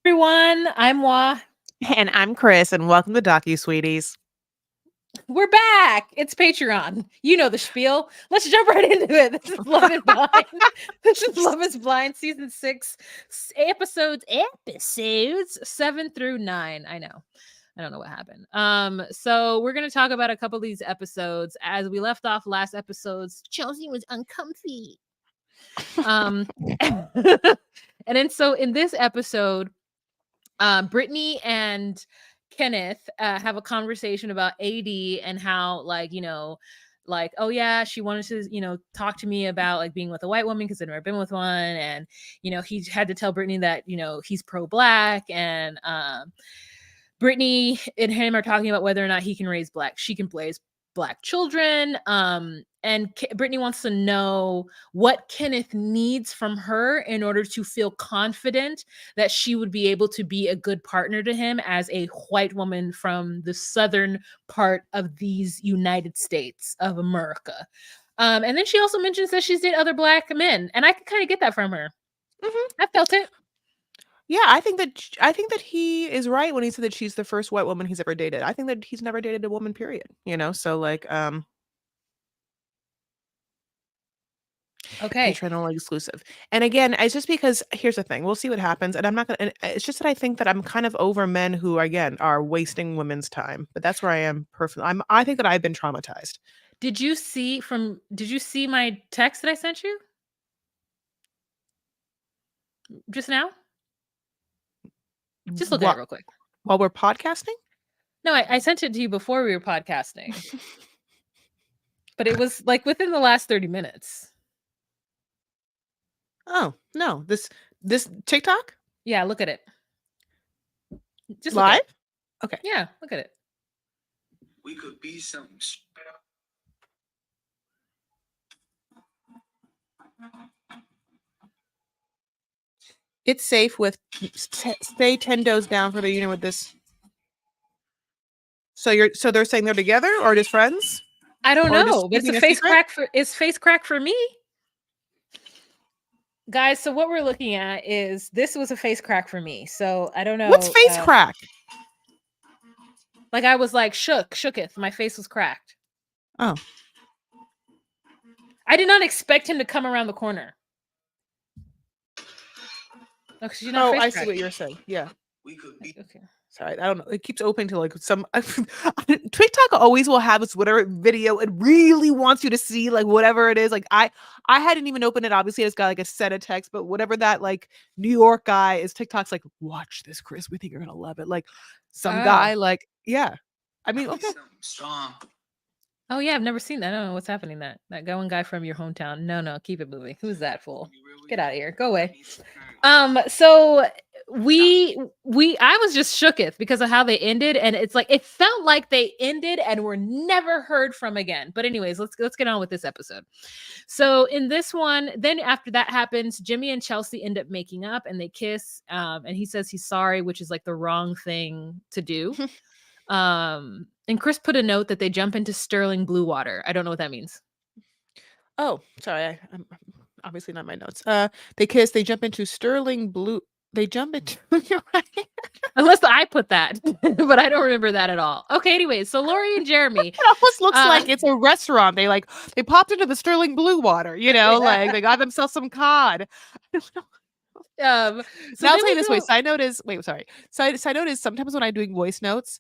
Everyone, I'm Wa. And I'm Chris, and welcome to Docu-Sweeties. We're back. It's Patreon. You know the spiel. Let's jump right into it. This is Love is Blind. This is Love is Blind, season 6, episodes 7 through 9. I know. I don't know what happened. So we're gonna talk about a couple of these episodes. As we left off last episodes, Chelsea was uncomfy. And then so in this episode, Brittany and Kenneth have a conversation about AD and how, oh yeah, she wanted to, talk to me about like being with a white woman because I've never been with one, and he had to tell Brittany that he's pro-black, and Brittany and him are talking about whether or not she can raise black children. And Brittany wants to know what Kenneth needs from her in order to feel confident that she would be able to be a good partner to him as a white woman from the southern part of these United States of America. And then she also mentions that she's dated other black men, and I can kind of get that from her. I felt it. Yeah, I think that he is right when he said that she's the first white woman he's ever dated. I think that he's never dated a woman, period. So like Okay. patronal exclusive. And again, it's just because here's the thing. We'll see what happens. And I'm not gonna, and it's just that I think that I'm kind of over men who again are wasting women's time. But that's where I am personally. I think that I've been traumatized. Did you see my text that I sent you just now? Just look at it real quick. While we're podcasting? No, I sent it to you before we were podcasting. But it was like within the last 30 minutes. Oh, no. This TikTok? Yeah, look at it. Just live? Okay. Yeah, look at it. We could be something. It's safe with stay 10 toes down for the unit with this. So they're saying they're together or just friends? I don't know. But it's a face crack for me. Guys, so what we're looking at is this was a face crack for me. So I don't know. What's face crack? Like I was like shooketh. My face was cracked. Oh. I did not expect him to come around the corner. Oh, I see what you're saying. Yeah. We could be. Okay. Sorry, I don't know. It keeps opening to like some TikTok always will have this whatever video it really wants you to see, like whatever it is. Like I hadn't even opened it. Obviously, it's got like a set of text, but whatever that like New York guy is, TikTok's like, watch this, Chris. We think you're gonna love it. Like some guy, like yeah. I mean, okay. Strong. Oh yeah, I've never seen that. I don't know what's happening. That one guy from your hometown. No, keep it moving. Who's that fool? Get out of here. Go away. So I was just shooketh because of how they ended, and it's like it felt like they ended and were never heard from again. But anyways, let's get on with this episode. So in this one, then after that happens, Jimmy and Chelsea end up making up and they kiss. And he says he's sorry, which is like the wrong thing to do. And Chris put a note that they jump into sterling blue water. I don't know what that means. Oh, sorry. I'm obviously not my notes. They kiss, they jump into sterling blue. They jump into you're right. Unless I put that, but I don't remember that at all. Okay, anyways, so Lori and Jeremy. It almost looks like it's a restaurant. They popped into the sterling blue water, like they got themselves some cod. So now I'll say this way. Side note is sometimes when I'm doing voice notes,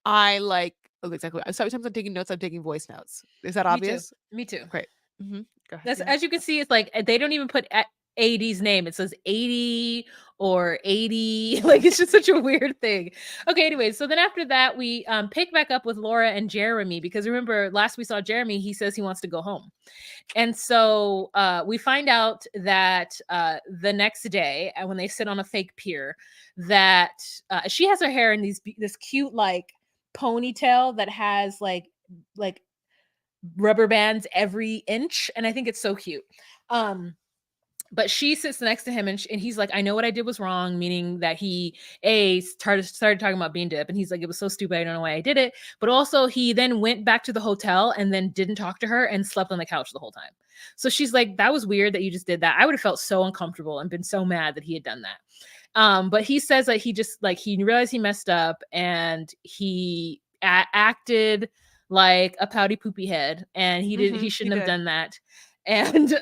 I like exactly. Sometimes I'm taking notes. I'm taking voice notes. Is that obvious? Me too. Great. Mm-hmm. That's as you can see. It's like they don't even put AD's name. It says 80 or 80. Like it's just such a weird thing. Okay. Anyway, so then after that, we pick back up with Laura and Jeremy because remember last we saw Jeremy. He says he wants to go home, and so we find out that the next day, when they sit on a fake pier, that she has her hair in this cute like ponytail that has like rubber bands every inch, and I think it's so cute. But she sits next to him and he's like, I know what I did was wrong, meaning that he started talking about bean dip, and he's like, it was so stupid, I don't know why I did it. But also he then went back to the hotel and then didn't talk to her and slept on the couch the whole time. So she's like, that was weird that you just did that. I would have felt so uncomfortable and been so mad that he had done that. But he says that he just like he realized he messed up and he acted like a pouty poopy head, and he He shouldn't have did. done that. And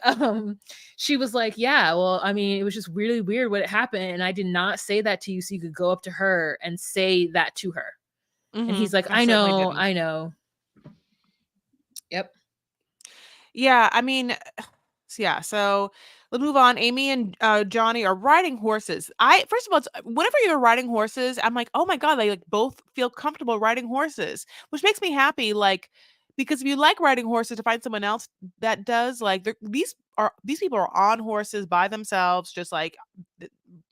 she was like, yeah, well, I mean, it was just really weird what happened, and I did not say that to you so you could go up to her and say that to her. And he's like, I certainly didn't. I know. Yep. Yeah, I mean, yeah. So let's move on. Amy and Johnny are riding horses. I first of all, whenever you're riding horses, I'm like, oh my god, they like both feel comfortable riding horses, which makes me happy. Like, because if you like riding horses, to find someone else that does, like, these people are on horses by themselves, just like.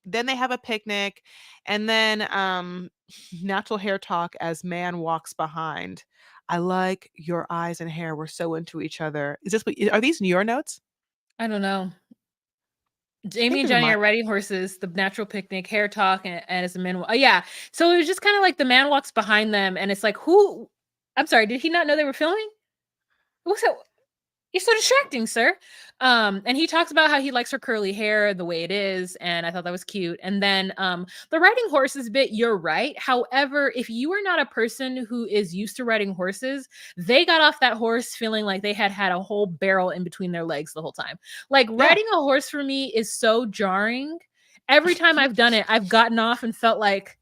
Then they have a picnic, and then natural hair talk as man walks behind. I like your eyes and hair. We're so into each other. Is this what are these your notes? I don't know. I Jamie think and these are Johnny mine. are riding horses, the natural picnic, hair talk, and as a man. Oh, yeah. So it was just kind of like the man walks behind them, and it's like, who? I'm sorry, did he not know they were filming? What's that? You're so distracting, sir. And he talks about how he likes her curly hair the way it is, and I thought that was cute. And then the riding horses bit, you're right. However, if you are not a person who is used to riding horses, they got off that horse feeling like they had a whole barrel in between their legs the whole time. Like Yeah. riding a horse for me is so jarring. Every time I've done it, I've gotten off and felt like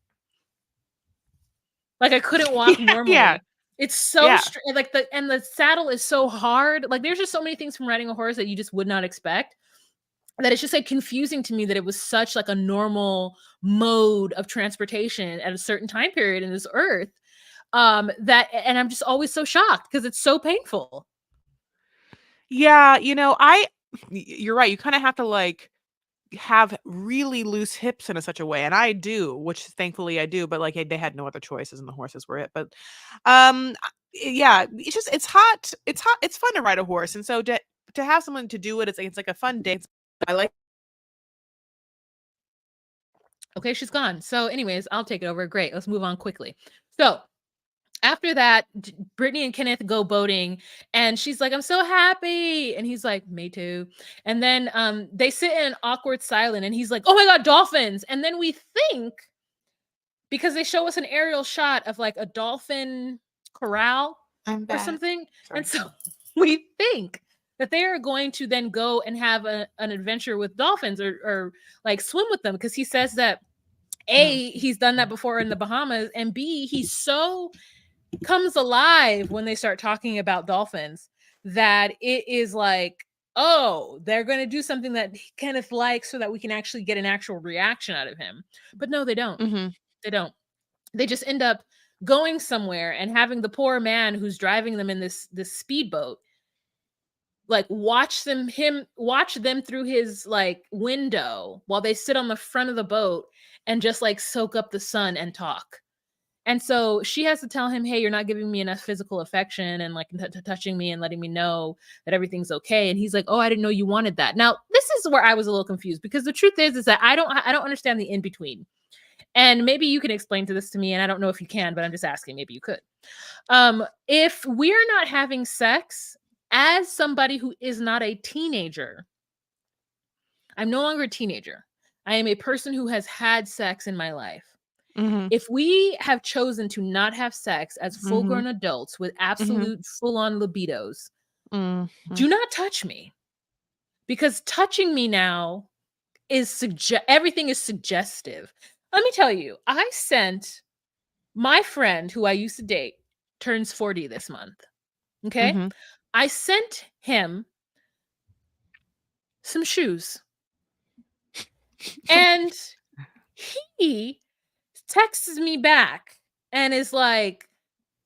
I couldn't walk normally. Yeah. It's so Yeah. like the saddle is so hard. Like there's just so many things from riding a horse that you just would not expect. That it's just like confusing to me that it was such like a normal mode of transportation at a certain time period in this earth. That and I'm just always so shocked because it's so painful. Yeah, you're right. You kind of have to like have really loose hips in such a way, and I do, which thankfully I do, but like they had no other choices and the horses were it. But yeah, it's hot. It's fun to ride a horse, and so to have someone to do it, it's like a fun day. I like. Okay, she's gone. So, anyways, I'll take it over. Great. Let's move on quickly. So, after that, Brittany and Kenneth go boating, and she's like, "I'm so happy," and he's like, "Me too." And then they sit in an awkward silence, and he's like, "Oh my god, dolphins!" And then we think, because they show us an aerial shot of like a dolphin corral I'm or back. something, Sorry. and so we think that they are going to then go and have an adventure with dolphins or like swim with them, because he says that A, he's done that before in the Bahamas, and B, he's so comes alive when they start talking about dolphins that it is like, oh, they're going to do something that Kenneth likes so that we can actually get an actual reaction out of him. But no, they don't. They don't. They just end up going somewhere and having the poor man who's driving them in this speedboat like watch them through his like window while they sit on the front of the boat and just like soak up the sun and talk. And so she has to tell him, hey, you're not giving me enough physical affection and like touching me and letting me know that everything's okay. And he's like, oh, I didn't know you wanted that. Now, this is where I was a little confused, because the truth is that I don't understand the in between. And maybe you can explain this to me, and I don't know if you can, but I'm just asking, maybe you could. If we're not having sex, as somebody who is not a teenager, I'm no longer a teenager. I am a person who has had sex in my life. If we have chosen to not have sex as full-grown adults with absolute full-on libidos, do not touch me. Because touching me now is everything is suggestive. Let me tell you, I sent my friend who I used to date, turns 40 this month. Okay? I sent him some shoes. And he texts me back and is like,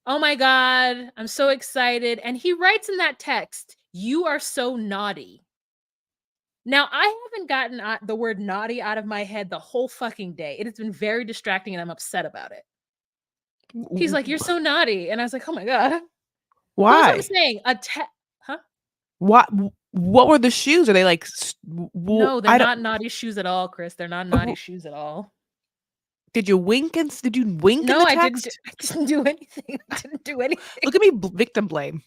oh my God, I'm so excited. And he writes in that text, you are so naughty. Now, I haven't gotten the word naughty out of my head the whole fucking day. It has been very distracting and I'm upset about it. He's like, you're so naughty. And I was like, oh my God. Why? That's what I'm saying. Huh? What were the shoes? Are they like no, they're not naughty shoes at all, Chris. They're not naughty shoes at all. Did you wink in No, the text? I didn't do anything. I didn't do anything. Look at me, victim blame.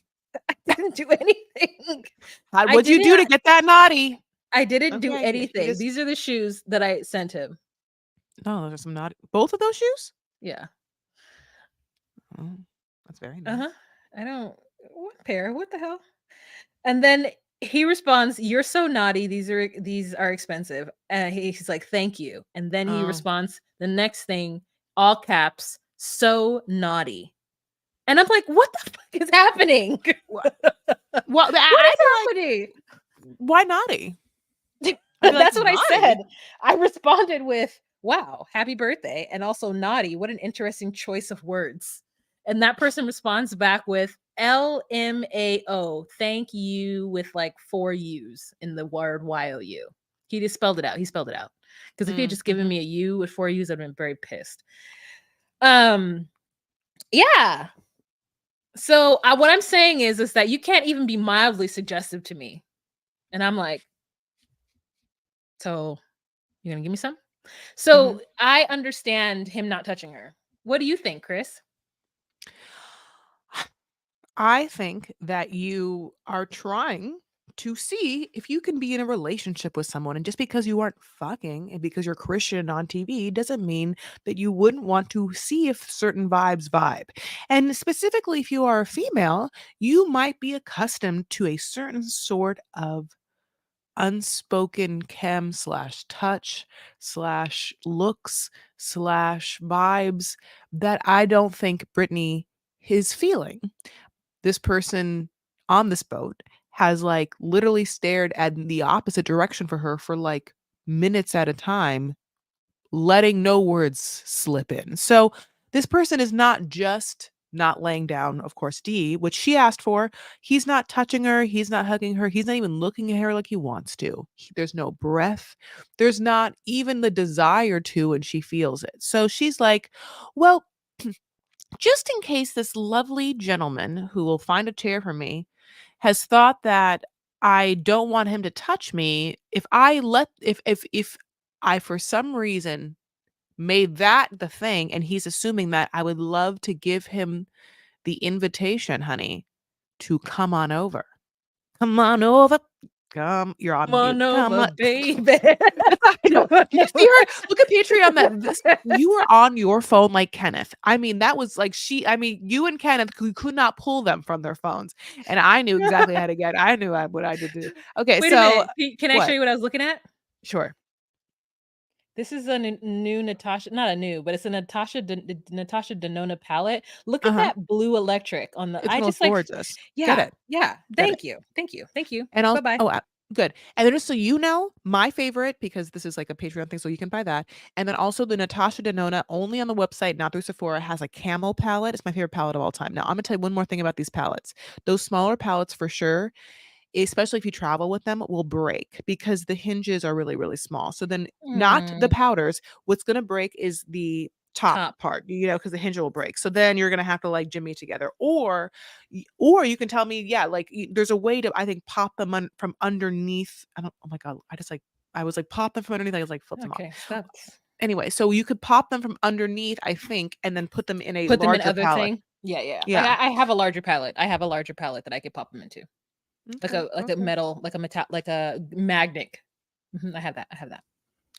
I didn't do anything. What'd you do to get that naughty? I didn't do anything. These are the shoes that I sent him. No, those are some naughty. Both of those shoes? Yeah. Oh, that's very Uh nice. huh. I don't. What pair? What the hell? And then he responds, "You're so naughty. These are expensive." And he's like, "Thank you." And then he Oh, responds, the next thing, all caps, "So naughty." And I'm like, "What the fuck is happening? well, well, What I'd is be happening?" like, why naughty? I'd be like, That's what I said. naughty. I responded with, "Wow, happy birthday," and also naughty. What an interesting choice of words. And that person responds back with LMAO, thank you, with like 4 U's in the word YOU. He just spelled it out. He spelled it out. Because if he had just given Mm-hmm. me a U with 4 U's, I'd been very pissed. Um, yeah. So what I'm saying is that you can't even be mildly suggestive to me. And I'm like, so you're gonna give me some? Mm-hmm. So I understand him not touching her. What do you think, Chris? I think that you are trying to see if you can be in a relationship with someone. And just because you aren't fucking and because you're Christian on TV doesn't mean that you wouldn't want to see if certain vibes vibe. And specifically, if you are a female, you might be accustomed to a certain sort of unspoken chem slash touch slash looks slash vibes that I don't think Brittany is feeling. This person on this boat has like literally stared at the opposite direction for her for like minutes at a time, letting no words slip in. So this person is not just not laying down, of course, D, which she asked for. He's not touching her. He's not hugging her. He's not even looking at her like he wants to. There's no breath. There's not even the desire to, and she feels it. So she's like, well, just in case this lovely gentleman who will find a chair for me has thought that I don't want him to touch me, if I for some reason made that the thing and he's assuming that I would love to give him the invitation, honey, to come on over. Come on over. Come, you're on Come mute. on Come over, on. baby. I know. Come on You see over. her? Look at Patreon that this you were on your phone like Kenneth. I mean, that was like you and Kenneth could not pull them from their phones. And I knew exactly how to get. I knew what I did do. Okay, Wait a so minute. Can I show what? you what I was looking at? Sure. This is a new Natasha, not a new, but it's a Natasha Denona palette. Look at Uh-huh. that blue electric on the. It's I the most just like, gorgeous. Get yeah, it. yeah. Get it. Thank you, thank you, thank you. And Bye I'll bye. oh, good. And then just so you know, my favorite, because this is like a Patreon thing, so you can buy that. And then also the Natasha Denona, only on the website, not through Sephora, has a camo palette. It's my favorite palette of all time. Now, I'm gonna tell you one more thing about these palettes. Those smaller palettes for sure, especially if you travel with them, will break because the hinges are really, really small. So then not the powders. What's gonna break is the top Top. part, because the hinge will break. So then you're gonna have to like jimmy together. Or you can tell me, yeah, like there's a way to, I think, pop them from underneath. I don't, oh my God. I was like, pop them from underneath. I was like, flip them off. Okay, stop. Anyway, so you could pop them from underneath, I think, and then put them in a Put them in larger other palette. thing. Yeah, yeah. Like Yeah. I have a larger palette. I have a larger palette that I could pop them into. Like Okay. a Okay. metal, like a metal, like a magnet. I have that. I have that.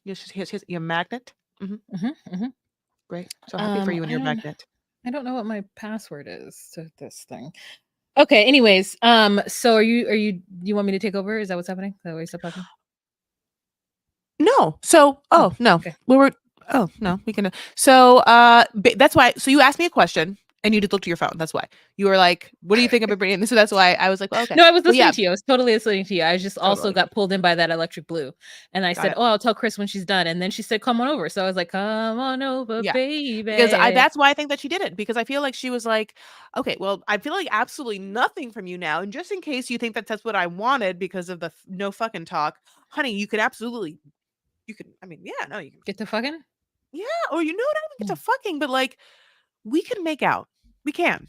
Yes, here's your magnet. Hmm. Hmm. Great. So happy for you and your magnet. I don't know what my password is to this thing. Okay, anyways, so you want me to take over? Is that what's happening? Is that why you stopped talking? No. So, Oh, no. okay. Oh, no, we can. So, that's why. So you asked me a question and you just looked at your phone. That's why you were like, "What do you think of Brittany?" And so that's why I was like, well, "Okay." No, I was But listening yeah, to you. I was totally listening to you. I just also totally got pulled in by that electric blue. And I got said, it. "Oh, I'll tell Chris when she's done." And then she said, "Come on over." So I was like, "Come on over, Yeah, because baby." that's why I think that she did it, because I feel like she was like, "Okay, well, I feel like absolutely nothing from you now, and just in case you think that that's what I wanted because of the no fucking talk, honey, you could absolutely, you could. I mean, yeah, no, you can, Get to fucking? yeah, or not even get to Mm. fucking, but like we can make out, we can."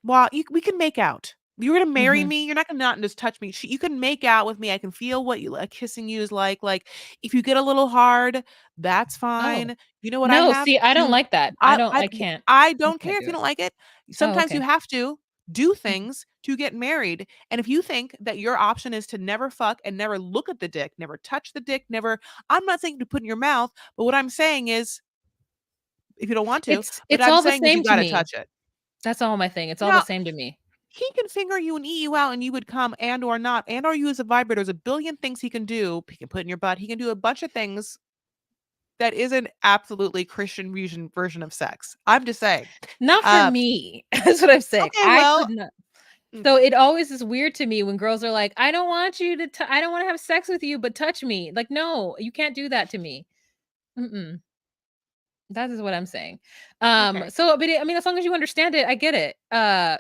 Well, we can make out. You're gonna marry Mhm. me. You're not gonna not just touch me. You can make out with me. I can feel what you like. Kissing you is like. Like if you get a little hard, that's Oh. fine. You know what I No, have? see, I don't You, like that. I, I I, can't. I I don't care can't if do you it. don't like it. Oh, Sometimes you okay. have to. do things to get married. And if you think that your option is to never fuck and never look at the dick, never touch the dick, never, I'm not saying to put in your mouth, but what I'm saying is if you don't want to, but It's I'm all the saying is you same to got to me. touch it. That's all my thing. It's all the Now, same to me. he can finger you and eat you out and you would come and or not and or use a vibrator. There's a billion things he can do. He can put in your butt. He can do a bunch of things that is an absolutely Christian version of sex. I'm just saying. Not for me. That's what I'm saying. Okay, I well, could not. So it always is weird to me when girls are like, I don't want you to, I don't want to have sex with you, but touch me. Like, no, you can't do that to me. Mm-mm. That is what I'm saying. okay. So, but I mean, as long as you understand it, I get it.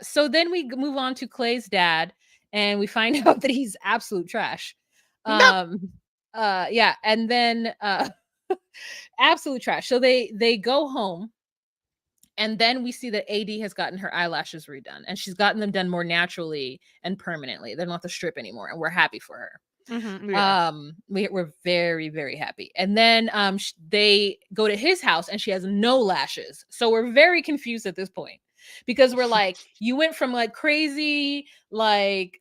So then we move on to Clay's dad, and we find out that he's absolute trash. No. Yeah, and then absolute trash. So they go home, and then we see that AD has gotten her eyelashes redone, and she's gotten them done more naturally and permanently. They don't have to strip anymore, and we're happy for her. Yeah. We're very, very happy. And then they go to his house and she has no lashes, so we're very confused at this point, because we're like, you went from like crazy like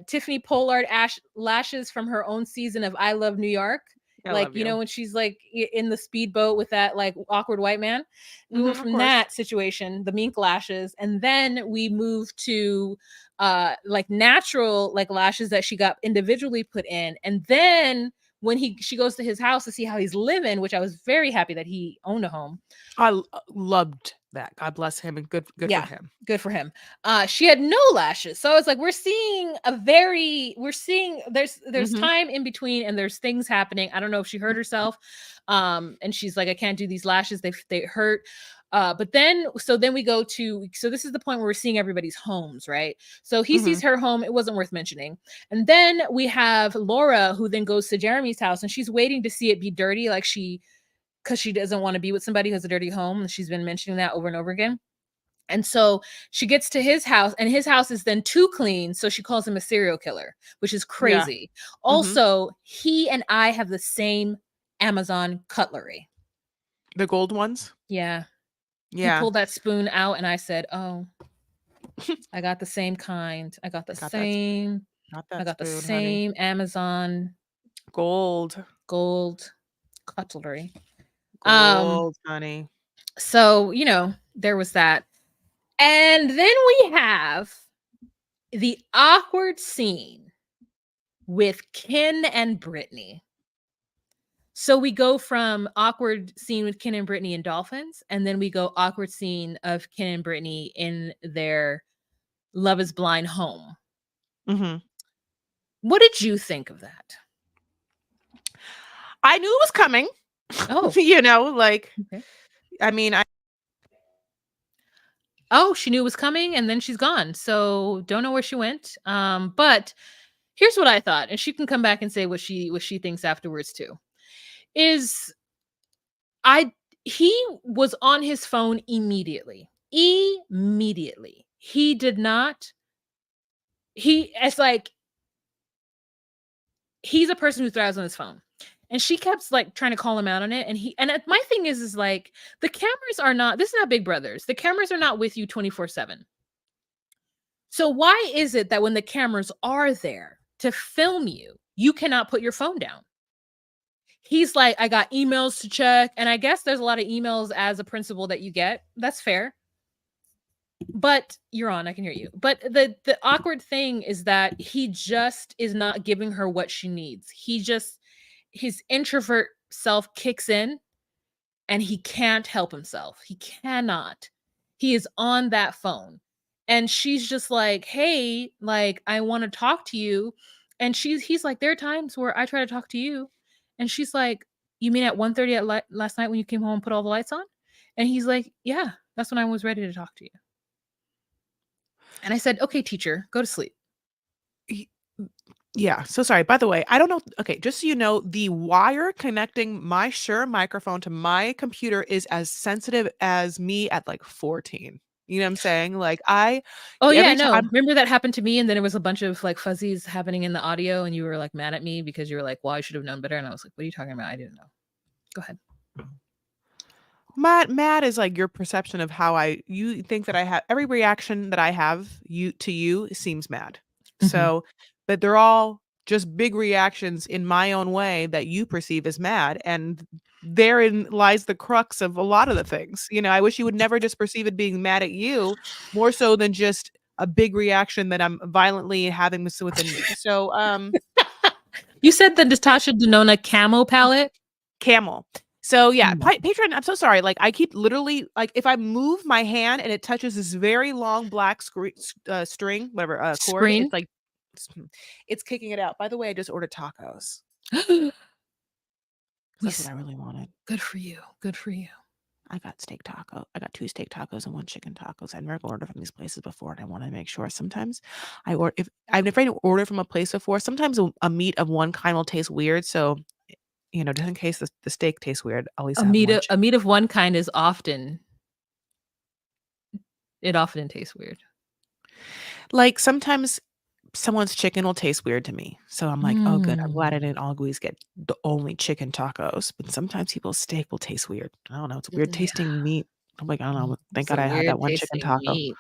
Tiffany Pollard lashes from her own season of I Love New York, I like, love you know, you. when she's like in the speedboat with that like awkward white man. We went Of from course. that situation, the mink lashes, and then we moved to like natural like lashes that she got individually put in. And then when she goes to his house to see how he's living, which I was very happy that he owned a home. I loved that. God bless him and good for Yeah, him. good for him. She had no lashes, so it's like we're seeing there's Mhm. time in between, and there's things happening. I don't know if she hurt herself, and she's like, I can't do these lashes, they hurt. But then we go to, so this is the point where we're seeing everybody's homes, right? So he sees Mhm. her home. It wasn't worth mentioning. And then we have Laura, who then goes to Jeremy's house, and she's waiting to see it be dirty, like because she doesn't want to be with somebody who has a dirty home, and she's been mentioning that over and over again. And so she gets to his house, and his house is then too clean, so she calls him a serial killer, which is Yeah. crazy. Mhm. Also, he and I have the same Amazon cutlery. The gold ones? Yeah. He Yeah. pulled that spoon out, and I said, "Oh, I got the same kind. I got Got that the spoon, honey. same Amazon Gold. gold cutlery." Um, Gold, honey. so, you know, there was that. And then we have the awkward scene with Ken and Brittany. So we go from awkward scene with Ken and Brittany and Dolphins, and then we go awkward scene of Ken and Brittany in their Love is Blind home. Mhm. What did you think of that? I knew it was coming. Oh, You know, like, okay. I mean, Oh, she knew it was coming, and then she's gone. So don't know where she went. But here's what I thought, and she can come back and say what she thinks afterwards too. Is I He was on his phone immediately. Immediately. He did not it's like he's a person who thrives on his phone. And she kept like trying to call him out on it. My thing is like, the cameras are not, this is not Big Brothers. The cameras are not with you 24/7. So why is it that when the cameras are there to film you, you cannot put your phone down? He's like, I got emails to check. And I guess there's a lot of emails as a principal that you get. That's fair. But you're on, I can hear you. But the awkward thing is that he just is not giving her what she needs. His introvert self kicks in, and he can't help himself. He cannot. He is on that phone. And she's just like, "Hey, like I want to talk to you." And he's like, "There are times where I try to talk to you." And she's like, "You mean at 1:30 at last night when you came home and put all the lights on?" And he's like, "Yeah, that's when I was ready to talk to you." And I said, "Okay, teacher, go to sleep." yeah. So sorry. By the way, I don't know. Okay, just so you know, the wire connecting my Shure microphone to my computer is as sensitive as me at like 14. You know what I'm saying? Like Oh yeah, every no. time. Remember that happened to me, and then there was a bunch of like fuzzies happening in the audio, and you were like mad at me because you were like, "Well, I should have known better." And I was like, "What are you talking about? I didn't know." Go ahead. Mad is like your perception of how you think that I have every reaction that I have to you seems mad. Mhm. So, but they're all just big reactions in my own way that you perceive as mad, and therein lies the crux of a lot of the things. I wish you would never just perceive it being mad at you, more so than just a big reaction that I'm violently having within me. So, You said the Natasha Denona camo palette? Camel. So yeah, Mm. Patreon. I'm so sorry. Like I keep literally like if I move my hand and it touches this very long black string, whatever cord, Screen? it's like it's kicking it out. By the way, I just ordered tacos. We That's what I really wanted. Good for you. Good for you. I got steak taco. I got 2 steak tacos and 1 chicken tacos. I've never ordered from these places before, and I want to make sure. Sometimes if I've never ordered from a place before, sometimes a meat of one kind will taste weird. So just in case the steak tastes weird, I'll at least have one A chicken. meat of one kind is often tastes weird. Like sometimes someone's chicken will taste weird to me. So I'm like, "Oh, good. I'm glad I Mm. didn't always get the only chicken tacos." But sometimes people's steak will taste weird. I don't know. It's a weird Yeah. tasting meat. I'm like, I don't know. Thank It's God a I had weird that one chicken tasting taco. meat.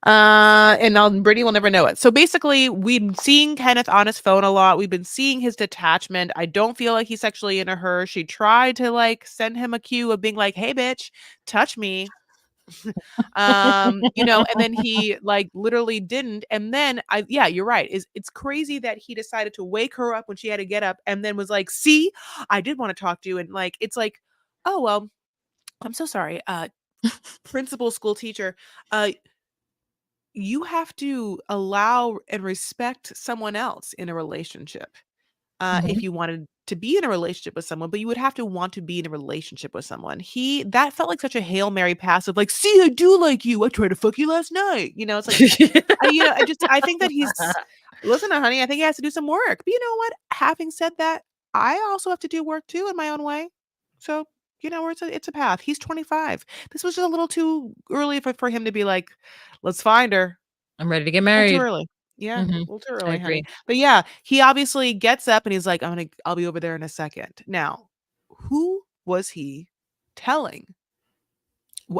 And Brittany will never know it. So basically, we've been seeing Kenneth on his phone a lot. We've been seeing his detachment. I don't feel like he's sexually into her. She tried to like send him a cue of being like, "Hey, bitch, touch me." And then he like literally didn't. And then yeah, you're right. It's crazy that he decided to wake her up when she had to get up and then was like, "See, I did want to talk to you." And like, it's like, "Oh, well, I'm so sorry. Principal, school teacher, uh, you have to allow and respect someone else in a relationship. If Mhm. you wanted to be in a relationship with someone, but you would have to want to be in a relationship with someone. That felt like such a Hail Mary passive, like, "See, I do like you. I tried to fuck you last night." It's like, I think that listen, honey, I think he has to do some work. But you know what? Having said that, I also have to do work too in my own way. So, it's a path. He's 25. This was just a little too early for him to be like, "Let's find her." I'm ready to get A little too married. early. Yeah, a Mhm. little too I early, honey. agree. But yeah, he obviously gets up and he's like, I'll be over there in a second. Now, who was he telling?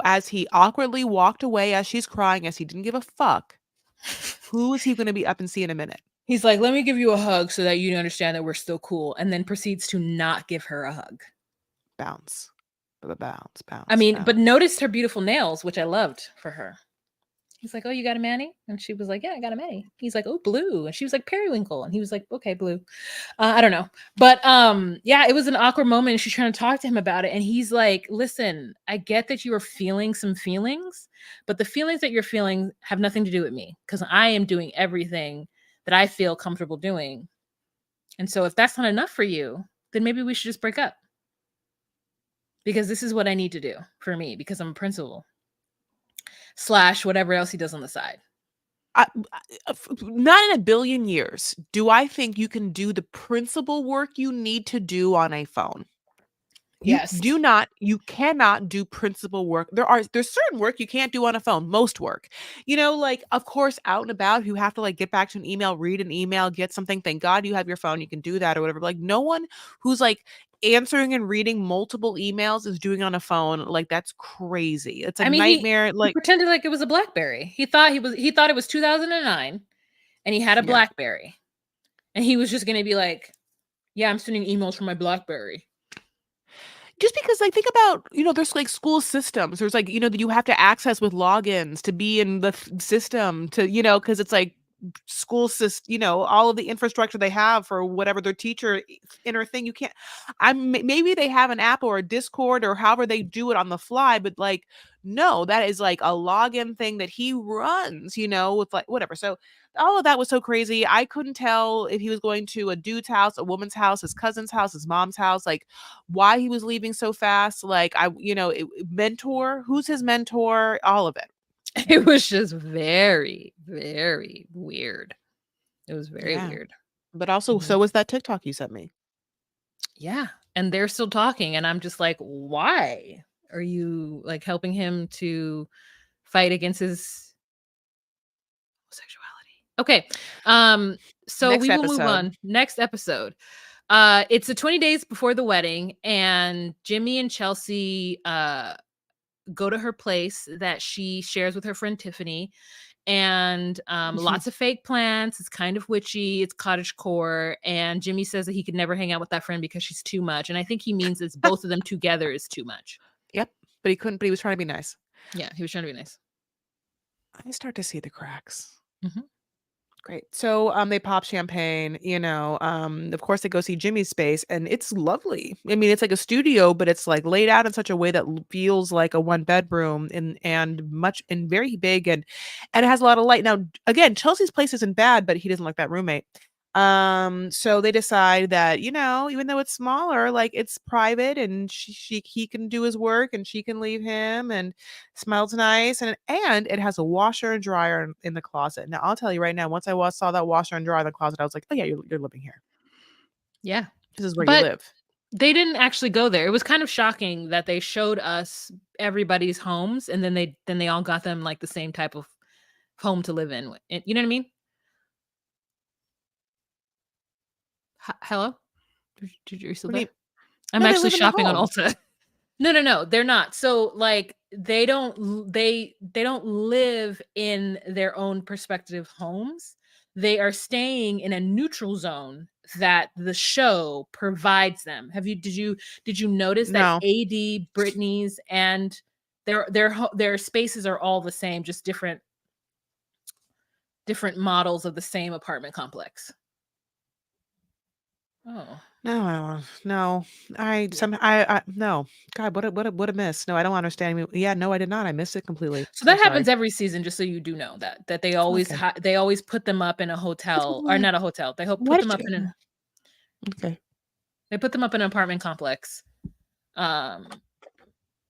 As he awkwardly walked away as she's crying, as he didn't give a fuck, who is he gonna be up and see in a minute? He's like, "Let me give you a hug so that you understand that we're still cool," and then proceeds to not give her a hug. Bounce. Bounce, I bounce, mean, but bounce. noticed her beautiful nails, which I loved for her. He's like, "Oh, you got a mani?" And she was like, "Yeah, I got a mani." He's like, "Oh, blue." And she was like, "Periwinkle." And he was like, "Okay, blue." I don't know. But yeah, it was an awkward moment. And she's trying to talk to him about it. And he's like, "Listen, I get that you are feeling some feelings, but the feelings that you're feeling have nothing to do with me because I am doing everything that I feel comfortable doing. And so if that's not enough for you, then maybe we should just break up. Because this is what I need to do for me because I'm a principal. Slash whatever else he does on the side." Not in a billion years do I think you can do the principal work you need to do on a phone. Yes. You cannot do principal work. There's certain work you can't do on a phone, most work. Like of course out and about, you have to like get back to an email, read an email, get something. Thank God you have your phone, you can do that or whatever. But, like no one who's like answering and reading multiple emails is doing it on a phone. Like that's crazy. It's a I mean, nightmare. he Like, pretended like it was a BlackBerry. He thought it was 2009 and he had a yeah. BlackBerry. And he was just going to be like, "Yeah, I'm sending emails from my BlackBerry." Just because like think about there's like school systems, there's like that you have to access with logins to be in the system to because it's like school system, all of the infrastructure they have for whatever their teacher inner thing. You can't maybe they have an app or a Discord or however they do it on the fly, but like no, that is like a login thing that he runs, with like whatever. So all of that was so crazy. I couldn't tell if he was going to a dude's house, a woman's house, his cousin's house, his mom's house, like why he was leaving so fast. Like mentor, who's his mentor, all of it. It was just very, very weird. It was very Yeah. weird. But also, Mhm. so was that TikTok you sent me. Yeah. And they're still talking. And I'm just like, why are you like helping him to fight against his sexuality? Okay. So Next we will move episode. on. Next episode. It's the 20 days before the wedding, and Jimmy and Chelsea go to her place that she shares with her friend Tiffany. And lots of fake plants. It's kind of witchy. It's cottagecore. And Jimmy says that he could never hang out with that friend because she's too much. And I think he means it's both of them together is too much. Yep. But he couldn't, but he was trying to be nice. Yeah, he was trying to be nice. I start to see the cracks. Mhm. Great. So they pop champagne, of course they go see Jimmy's space and it's lovely. I mean, it's like a studio, but it's like laid out in such a way that feels like a one bedroom and much and very big and it has a lot of light. Now, again, Chelsea's place isn't bad, but he doesn't like that roommate. So they decide that, even though it's smaller, like it's private and he can do his work and she can leave him and smells nice and it has a washer and dryer in the closet. Now, I'll tell you right now, once I saw that washer and dryer in the closet, I was like, "Oh yeah, you're living here. Yeah. This is where you But live." they didn't actually go there. It was kind of shocking that they showed us everybody's homes and then they all got them like the same type of home to live in. You know what I mean? Hello? You're still What do you there? I'm No, they actually live in the shopping on homes. Ulta. No, they're not. So, like, they don't live in their own perspective homes. They are staying in a neutral zone that the show provides them. Did you notice that No. AD, Brittany's, and their spaces are all the same, just different models of the same apartment complex? Oh, No, I don't no. yeah. No. God, what a miss. No, I don't understand. Yeah, no, I did not. I missed it completely. So So that sorry. happens every season, just so you do know that Okay. they always put them up in a That's hotel, or why not a hotel. why did you Okay. They put them up in an apartment complex, um,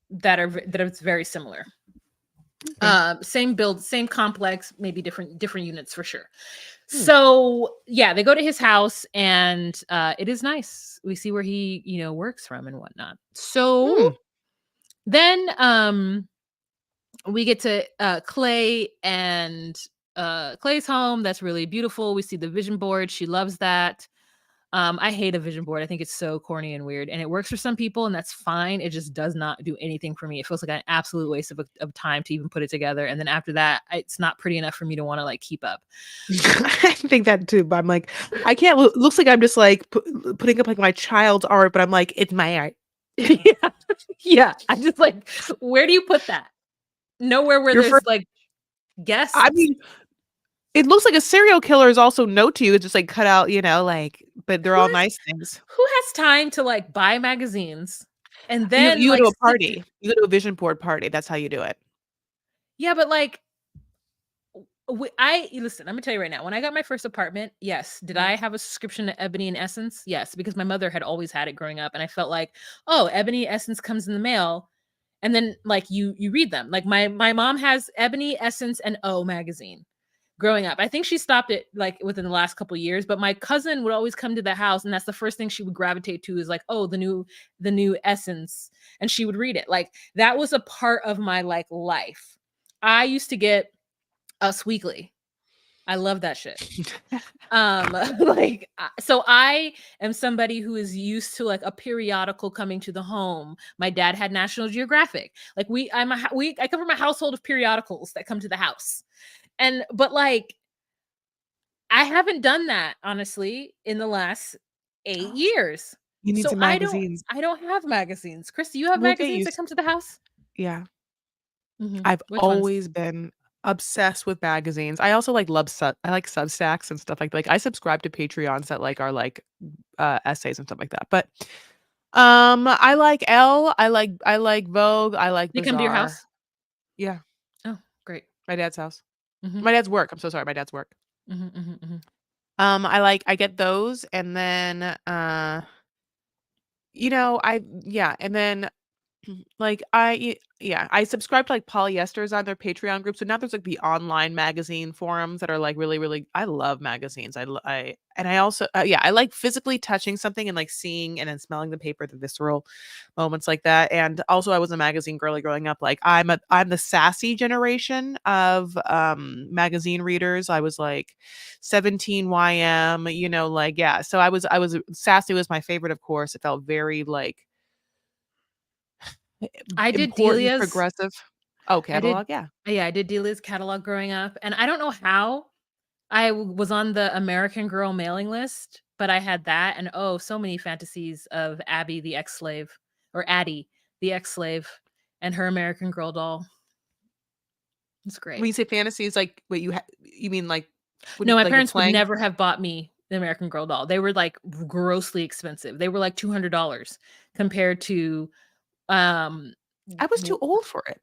that is very similar. Okay. Same build, same complex, maybe different units for sure. Hmm. So yeah, they go to his house, and it is nice. We see where he works from and whatnot. Hmm. So then we get to Clay and Clay's home. That's really beautiful. We see the vision board. She loves that. I hate a vision board. I think it's so corny and weird, and it works for some people, and that's fine. It just does not do anything for me. It feels like an absolute waste of time to even put it together. And then after that, it's not pretty enough for me to want to like keep up. I think that too, but I'm like, I can't looks like I'm just like putting up like my child's art, but I'm like, it's my art. Yeah, yeah. I just like, where do you put that? Nowhere where Your there's first like I guests. mean, it looks like a serial killer's also note to you. It's just like cut out, like, but they're Who all has nice things. who has time to like buy magazines and You then you go to like a sit through? party. You go to a vision board party. That's how you do it. Yeah, but like I listen, I'm gonna tell you right now. When I got my first apartment, yes. Did Mhm. I have a subscription to Ebony and Essence? Yes, because my mother had always had it growing up, and I felt like, oh, Ebony Essence comes in the mail, and then like you read them. Like my mom has Ebony Essence and O magazine growing up. I think she stopped it like within the last couple years, but my cousin would always come to the house, and that's the first thing she would gravitate to is like, oh, the new Essence, and she would read it. Like that was a part of my like life. I used to get Us Weekly. I love that shit. So I am somebody who is used to like a periodical coming to the home. My dad had National Geographic. Like I come from a household of periodicals that come to the house. But like I haven't done that honestly in the last 8 Oh, years. you need So some I don't magazines. I don't have magazines. Chris, do you have We'll get magazines you that come to the house? Yeah. Mhm. I've Which ones? always been obsessed with magazines. I also like I like Substacks and stuff like I subscribe to Patreons that like are like essays and stuff like that. But I like Elle, I like Vogue, I like They come to your Bazaar. house? Yeah, Oh, great. my dad's house. Mhm. My dad's work. I'm so sorry, my dad's work. Mhm, mhm, mhm. I get those and then I yeah, and then Like yeah, I subscribe to like polyesters on their Patreon group. So now there's like the online magazine forums that are like really, really. I love magazines. I and I also yeah, I like physically touching something and like seeing and then smelling the paper, the visceral moments like that. And also, I was a magazine girly growing up. Like I'm the sassy generation of magazine readers. I was like 17 YM, like yeah. So I was sassy was my favorite, of course. It felt very like I did important, Delia's. progressive. Oh, I did catalog, yeah. yeah, I did Delia's catalog growing up, and I don't know how was on the American Girl mailing list, but I had that and, oh, so many fantasies of Abby the ex-slave, or Addie the ex-slave, and her American Girl doll. It's When great. you say fantasies, like, wait, you mean, like, No, when my like, the parents would playing never have bought me the American Girl doll. They were, like, grossly expensive. They were, like, $200 compared to, um, I was w too old for it.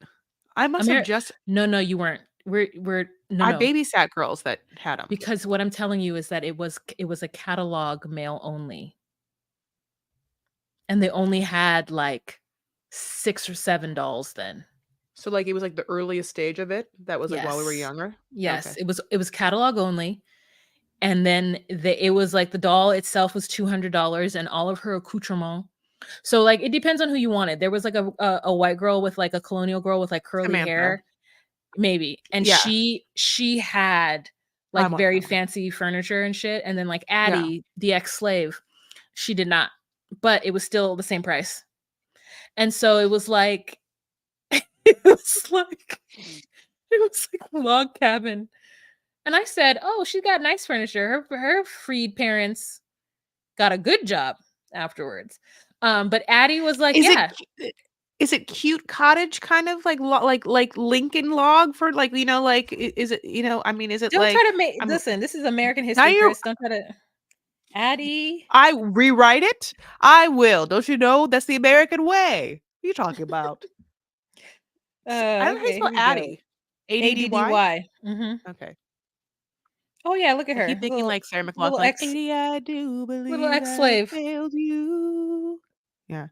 I must have Amer just No, you weren't. We're no, I no. babysat girls that had them. Because what I'm telling you is that it was a catalog mail only, and they only had, like, 6 or 7 dolls then. So, like, it was, like, the earliest stage of it? That was, like, while we were Yes. younger? Yes, Okay. it was catalog only, and then it was, like, the doll itself was $200 and all of her accoutrement. So, like, it depends on who you wanted. There was, like, a white girl with, like, a colonial girl with, like, curly Samantha. hair. Maybe. And Yeah, she had, I like, want very that one. fancy furniture and shit, and then, like, Yeah. Addie, the ex-slave, she did not, but it was still the same price. And so it was like it was like it was like a log cabin. And I said, "Oh, she got nice furniture. Her freed parents got a good job afterwards." But Addie was like, Is it "Yeah, is it cute cottage kind of like Lincoln Log for, like, like, is it, I mean, is it don't try like to make I'm listen, this is American now history, you're Chris. Don't try to Addie." I rewrite it? I will. Don't you know that's the American way? What are you talking about? I don't know how you Okay, spell here we go. Addie. ADDY? ADDY. Mhm. Okay. Oh, yeah, look at I keep her. thinking like Sarah Little McLachlan, like, ex 80, I do little believe I ex-slave. failed you. Yeah.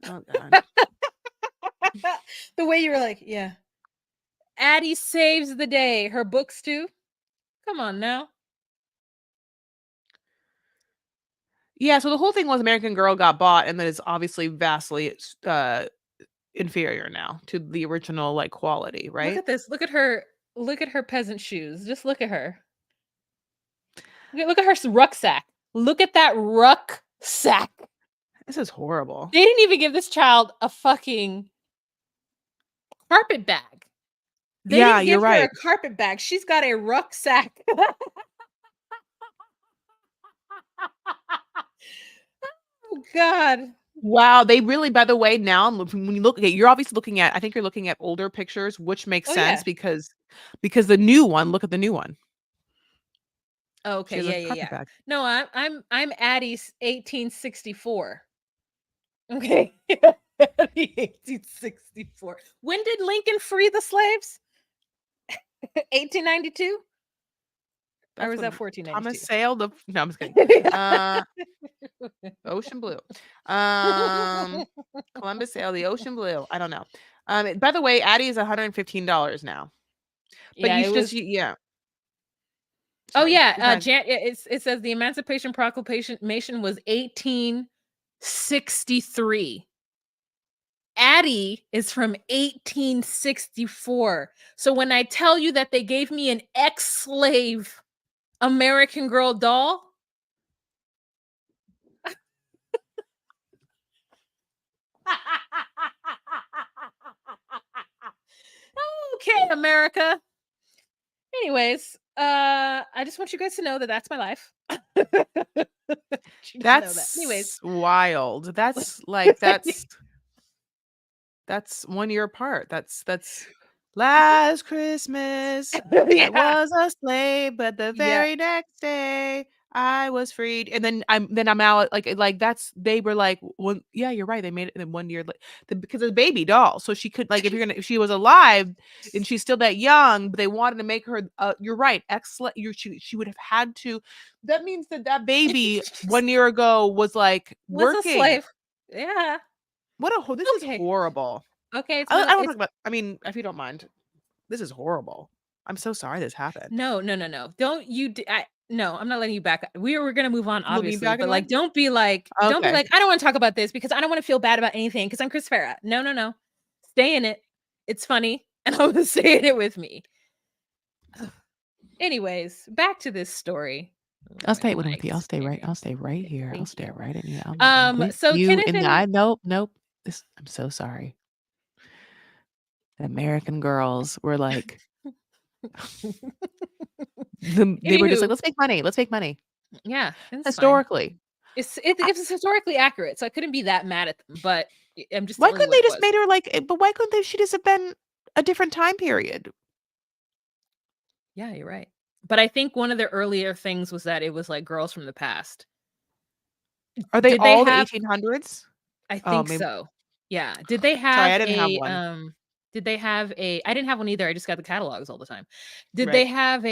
Oh god. The way you were like, "Yeah. Addie saves the day." Her books too? Come on now. Yeah, so the whole thing was American Girl got bought and then it's obviously vastly inferior now to the original like quality, Look right? at this. Look at her peasant shoes. Just look at her. Look at her rucksack. Look at that rucksack. This is horrible. They didn't even give this child a fucking carpet bag. They Yeah, didn't you're give her right. a carpet bag. She's got a rucksack. Oh god. Wow, they really, by the way, now when you look at you're obviously looking at I think you're looking at older pictures, which makes Oh, sense yeah. because the new one, look at the new one. Oh, She okay. has a Yeah, yeah, carpet yeah. bag. No, I'm Addie's 1864. Okay. Addie 1864. When did Lincoln free the slaves? 1892? Or That's was that when Thomas 1492? sailed the no, I'm just kidding. Uh, Ocean Blue. Um, Columbus sailed the Ocean Blue. I don't know. By the way, Addie is $115 now. But Yeah, you it should just was. yeah. Oh Sorry. yeah, You're trying it says the Emancipation Proclamation was 1863. Addie is from 1864. So when I tell you that they gave me an ex-slave American Girl doll, okay, America. Anyways, I just want you guys to know that that's my life. You to know that. Anyways, that's wild. That's 1 year apart. That's last Christmas, I yeah, was a slave, but the yeah. very next day I was freed. And then I'm out like that's they were like, well, yeah, you're right. They made it in 1 year because of the baby doll. So she could like if she was alive and she's still that young, but they wanted to make her you're right, she would have had to that means that baby 1 year ago was like Was a working. slave. Yeah. this is Okay. horrible. Okay, it's I my don't wanna it's talk about, I mean, if you don't mind, this is horrible. I'm so sorry this happened. no, no, no, no. Don't you d I no, I'm not letting you back. We're gonna move on, Will me obviously, back but, in like, line? don't be Okay. like, "I don't wanna talk about this because I don't wanna feel bad about anything because 'cause I'm Chris Farah." No, no, no. Stay in it. It's funny, and I'm gonna stay in it with me. Anyways, back to this story. I'll My stay with you. experience. I'll stay right here. I'll Thank stay you. right in here. I'm with So you Kenneth in the and I nope, nope. This I'm so sorry. The American girls were like they were just like, anywho, "Let's make money. Let's make money." yeah, it's fine. Historically. I It's historically accurate, so I couldn't be that mad at them, but I'm just Why telling you couldn't what they it just was. made her like but why couldn't they she just have been a different time period? Yeah, you're right. But I think one of the earlier things was that it was, like, girls from the past. Are they Did they all the have 1800s? I Oh, think maybe. so. Yeah. Sorry, I didn't have one. Did they have a I didn't have one either, I just got the catalogs all the time. Did they Right. have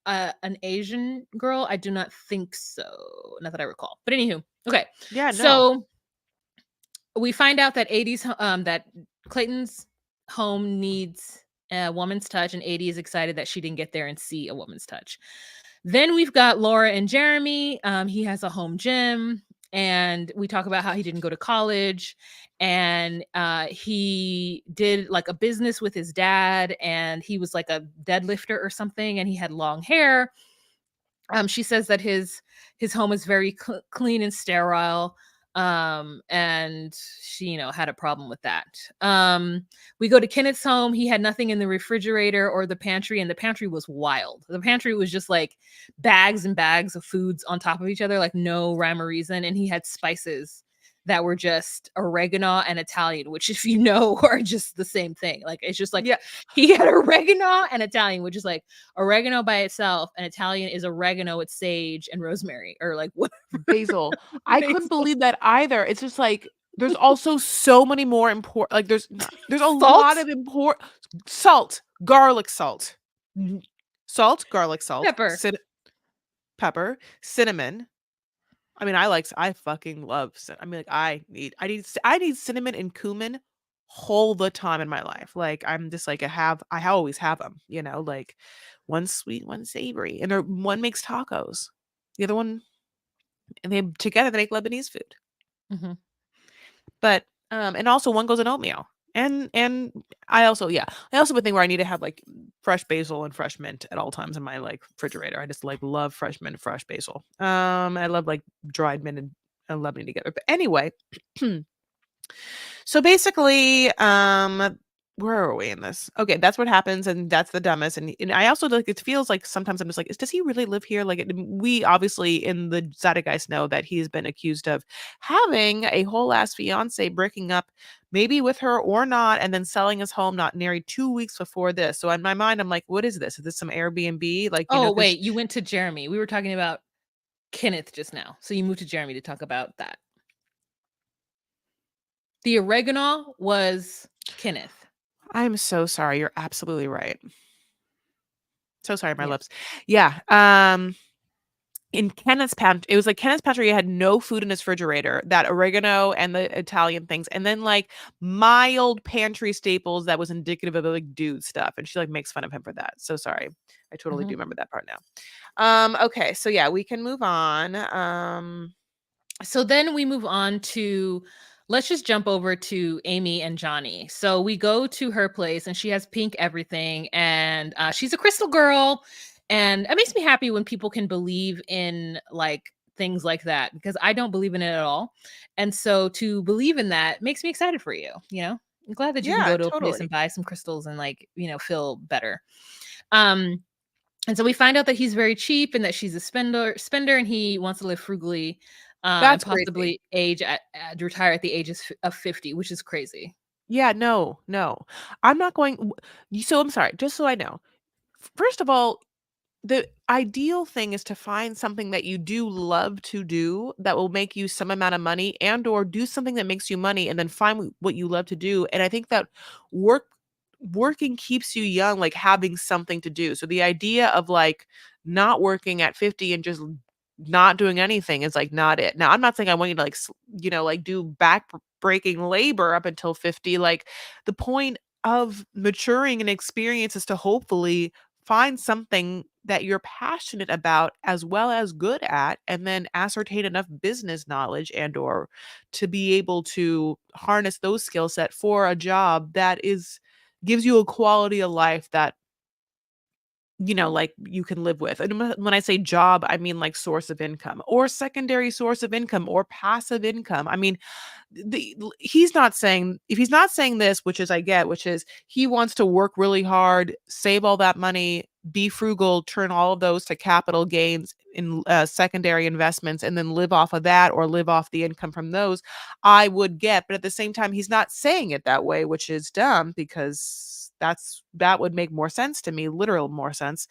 an Asian girl? I do not think so, not that I recall. But anywho, okay. Yeah, no. So, we find out that 80's that Clayton's home needs a woman's touch, and 80 is excited that she didn't get there and see a woman's touch. Then we've got Laura and Jeremy. He has a home gym, and we talk about how he didn't go to college, and he did like a business with his dad, and he was like a deadlifter or something, and he had long hair. She says that his home is very clean and sterile, and she, had a problem with that. We go to Kenneth's home. He had nothing in the refrigerator or the pantry, and the pantry was wild. The pantry was just like bags and bags of foods on top of each other, like no rhyme or reason. And he had spices that were just oregano and Italian, which, if you know, are just the same thing. Like, it's just like Yeah, he had oregano and Italian, which is like oregano by itself, and Italian is oregano with sage and rosemary, or like what basil. I couldn't basil. believe that either. It's just like there's also so many more important like there's a lot Salt, of important salt, garlic salt. Salt, garlic salt, pepper. pepper, cinnamon. I mean, I fucking love I mean, like I need cinnamon and cumin all the time in my life. Like I'm just like I always have them, like one sweet, one savory, and one makes tacos. The other one, and they together they make Lebanese food. Mhm. But and also one goes in oatmeal. And I also have a thing where I need to have like fresh basil and fresh mint at all times in my like refrigerator. I just like love fresh mint, fresh basil. I love like dried mint and lemon together. But anyway, so basically, where are we in this? Okay, that's what happens, and that's the dumbest. And I also like it feels like sometimes I'm just like, does he really live here? Like, we obviously in the zeitgeist know that he's been accused of having a whole ass fiance, breaking up maybe with her or not, and then selling his home not nearly 2 weeks before this. So in my mind, I'm like, what is this? Is this some Airbnb? Like, Oh, because wait, you went to Jeremy. We were talking about Kenneth just now, so you moved to Jeremy to talk about that. The oregano was Kenneth. I'm so sorry. You're absolutely right. So sorry, my Yeah. lips. Yeah. In Kenneth's pantry, it was like Kenneth's pantry had no food in his refrigerator, that oregano and the Italian things, and then like mild pantry staples that was indicative of like dude stuff. And she like makes fun of him for that. So sorry. I totally do Mhm. remember that part now. Okay, so yeah, we can move on. So then we move on to let's just jump over to Amy and Johnny. So we go to her place, and she has pink everything, and she's a crystal girl, and it makes me happy when people can believe in like things like that, because I don't believe in it at all. And so to believe in that makes me excited for you, I'm glad that you can Yeah, go to a place and totally. buy some crystals and like, feel better. Um and so we find out that he's very cheap and that she's a spender, and he wants to live frugally, and That's crazy. possibly retire at the ages of 50, which is crazy. Yeah, no, no. I'm not going so I'm sorry, just so I know. First of all, the ideal thing is to find something that you do love to do that will make you some amount of money, and or do something that makes you money and then find what you love to do. And I think that work working keeps you young, like having something to do. So the idea of like not working at 50 and just not doing anything is like not it. Now, I'm not saying I want you to like, like do back breaking labor up until 50. Like the point of maturing and experience is to hopefully find something that you're passionate about as well as good at, and then ascertain enough business knowledge and or to be able to harness those skill set for a job that is gives you a quality of life that like you can live with. And when I say job, I mean like source of income or secondary source of income or passive income. I mean, he's not saying, if he's not saying this, which is I get, which is he wants to work really hard, save all that money, be frugal, turn all of those to capital gains in secondary investments, and then live off of that or live off the income from those, I would get. But at the same time, he's not saying it that way, which is dumb because that would make more sense to me, literal more sense.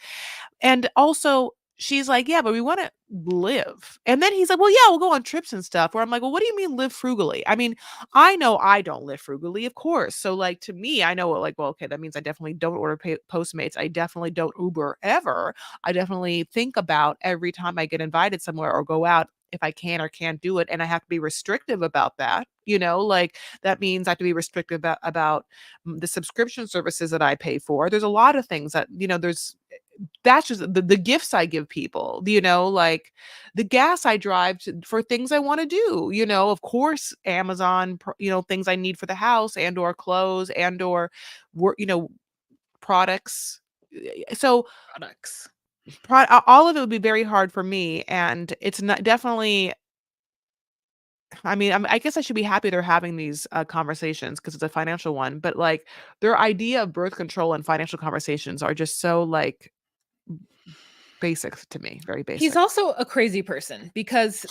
And also, she's like, "Yeah, but we wanna live." And then he's like, "Well, yeah, we'll go on trips and stuff." Where I'm like, "Well, what do you mean live frugally?" I mean, I know I don't live frugally, of course. So, like, to me, I know, like, well, okay, that means I definitely don't order Postmates. I definitely don't Uber ever. I definitely think about every time I get invited somewhere or go out if I can or can't do it, and I have to be restrictive about that. Like that means I have to be restrictive about the subscription services that I pay for. There's a lot of things that, that's just the gifts I give people, like the gas I drive for things I want to do, of course, Amazon, things I need for the house and or clothes and or work, products. So Products. all of it would be very hard for me. And it's not definitely, I mean, I guess I should be happy they're having these conversations because it's a financial one, but like their idea of birth control and financial conversations are just so like basic to me, very He's basic. also a crazy person because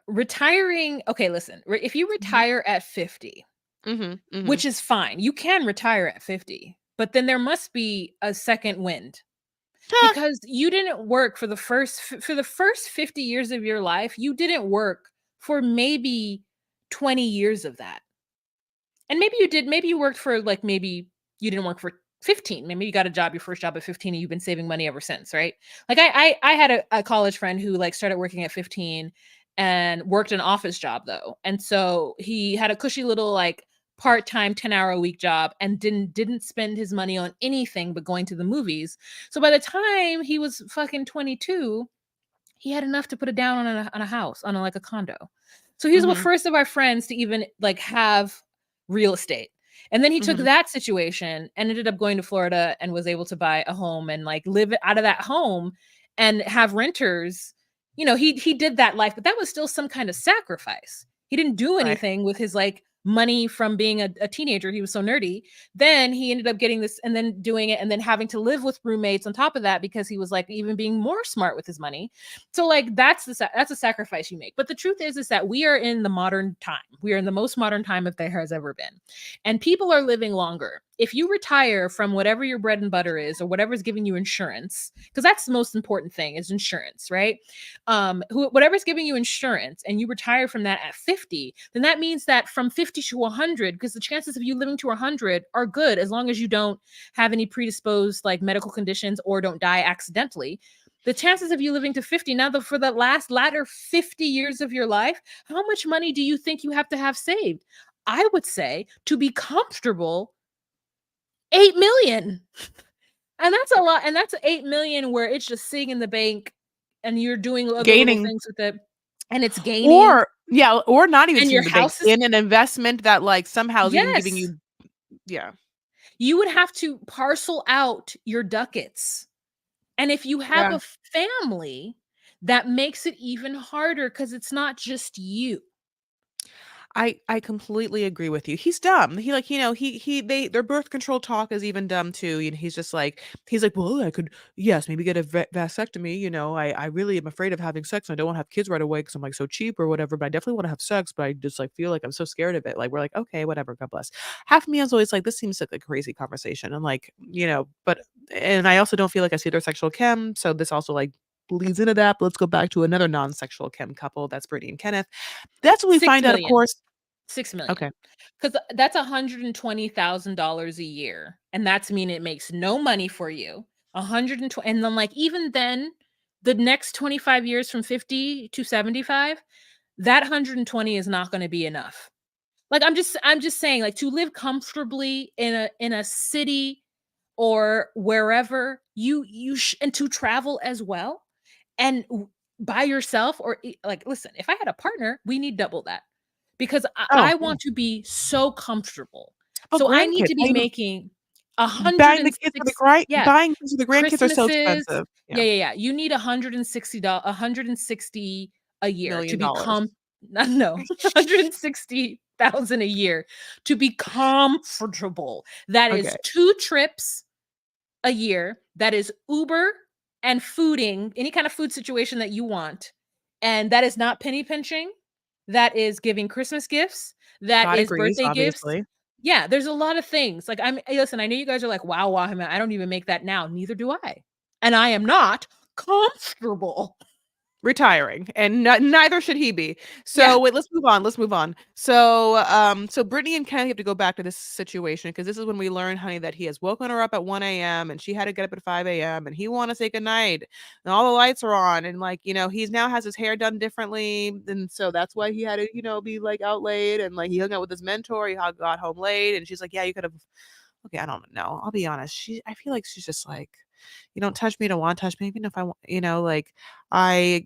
retiring, okay, listen, if you Mhm, retire at 50, mhm, mhm. which is fine, you can retire at 50, but then there must be a second wind Huh, because you didn't work for the first 50 years of your life. You didn't work for maybe 20 years of that. And maybe you did, maybe you worked for like, maybe you didn't work for 15. Maybe you got a job, your first job at 15, and you've been saving money ever since, right? Like I had a college friend who like started working at 15 and worked an office job though. And so he had a cushy little like part-time 10-hour a week job and didn't spend his money on anything but going to the movies. So by the time he was fucking 22, he had enough to put it down on a house, on like a condo. So he was the mhm, first of our friends to even like have real estate. And then he took mhm, that situation and ended up going to Florida and was able to buy a home and like live out of that home and have renters. He did that life, but that was still some kind of sacrifice. He didn't do right. anything with his like money from being a teenager. He was so nerdy. Then he ended up getting this and then doing it and then having to live with roommates on top of that because he was like even being more smart with his money. So like that's a sacrifice you make. But the truth is that we are in the modern time. We are in the most modern time that there has ever been. And people are living longer. If you retire from whatever your bread and butter is or whatever's giving you insurance, because that's the most important thing is insurance, right? Whatever's giving you insurance and you retire from that at 50, then that means that from 50 to 100, because the chances of you living to 100 are good as long as you don't have any predisposed like medical conditions or don't die accidentally. The chances of you living to 50 now, for the latter 50 years of your life, how much money do you think you have to have saved? I would say to be comfortable, 8 million. And that's a lot. And that's 8 million where it's just sitting in the bank and you're doing other little Gaining things with it and it's gaining or yeah, or not even and seeing your the bank house is, in an investment that like somehow is even giving yes, you yeah. you would have to parcel out your ducats. And if you have Yeah. a family, that makes it even harder because it's not just you. I completely agree with you. He's dumb. He like, their birth control talk is even dumb too. He's like, well, I could, yes, maybe get a vasectomy. I really am afraid of having sex. And I don't want to have kids right away because I'm like so cheap or whatever. But I definitely want to have sex. But I just like feel like I'm so scared of it. Like we're like, okay, whatever. God bless. Half of me is always like, this seems like a crazy conversation. And like, but and I also don't feel like I see their sexual chem. So this also like leads into that. But let's go back to another non-sexual chem couple. That's Brittany and Kenneth. That's what we 6 find out, of million. course. 6 million. Okay. Because that's $120,000 a year. And that's mean it makes no money for you. 120, and then like even then, the next 25 years from 50 to 75, that 120 is not going to be enough. Like I'm just saying, like, to live comfortably in a city or wherever and to travel as well, and by yourself, or like, listen, if I had a partner, we need double that, because Oh, I yeah. want to be so comfortable. Oh, So I need grandkids. to be I even making 106, yeah, buying things for the grandkids are so Christmases. expensive. Yeah, Yeah. yeah, yeah. You need $160, 160 a year to $1,000,000. become no, 160,000 a year to be comfortable. That Okay. is 2 trips a year. That is Uber and fooding, any kind of food situation that you want. And that is not penny pinching. That is giving Christmas gifts. That God is agrees, birthday gifts. obviously. Yeah, there's a lot of things. Like, listen, I know you guys are like, wow, wow, I don't even make that now. Neither do I. And I am not comfortable. Retiring, and neither should he be. Yeah. So wait, let's move on. So Brittany and Kenny have to go back to this situation because this is when we learn, honey, that he has woken her up at 1 a.m. and she had to get up at 5 a.m. and he want to say goodnight and all the lights are on and, like, he's now has his hair done differently, and so that's why he had to, be like out late, and like he hung out with his mentor. He got home late, and she's like, yeah, you could have. Okay, I don't know. I'll be honest. I feel like she's just like, you don't touch me, don't want to touch me, even if I want, like, I,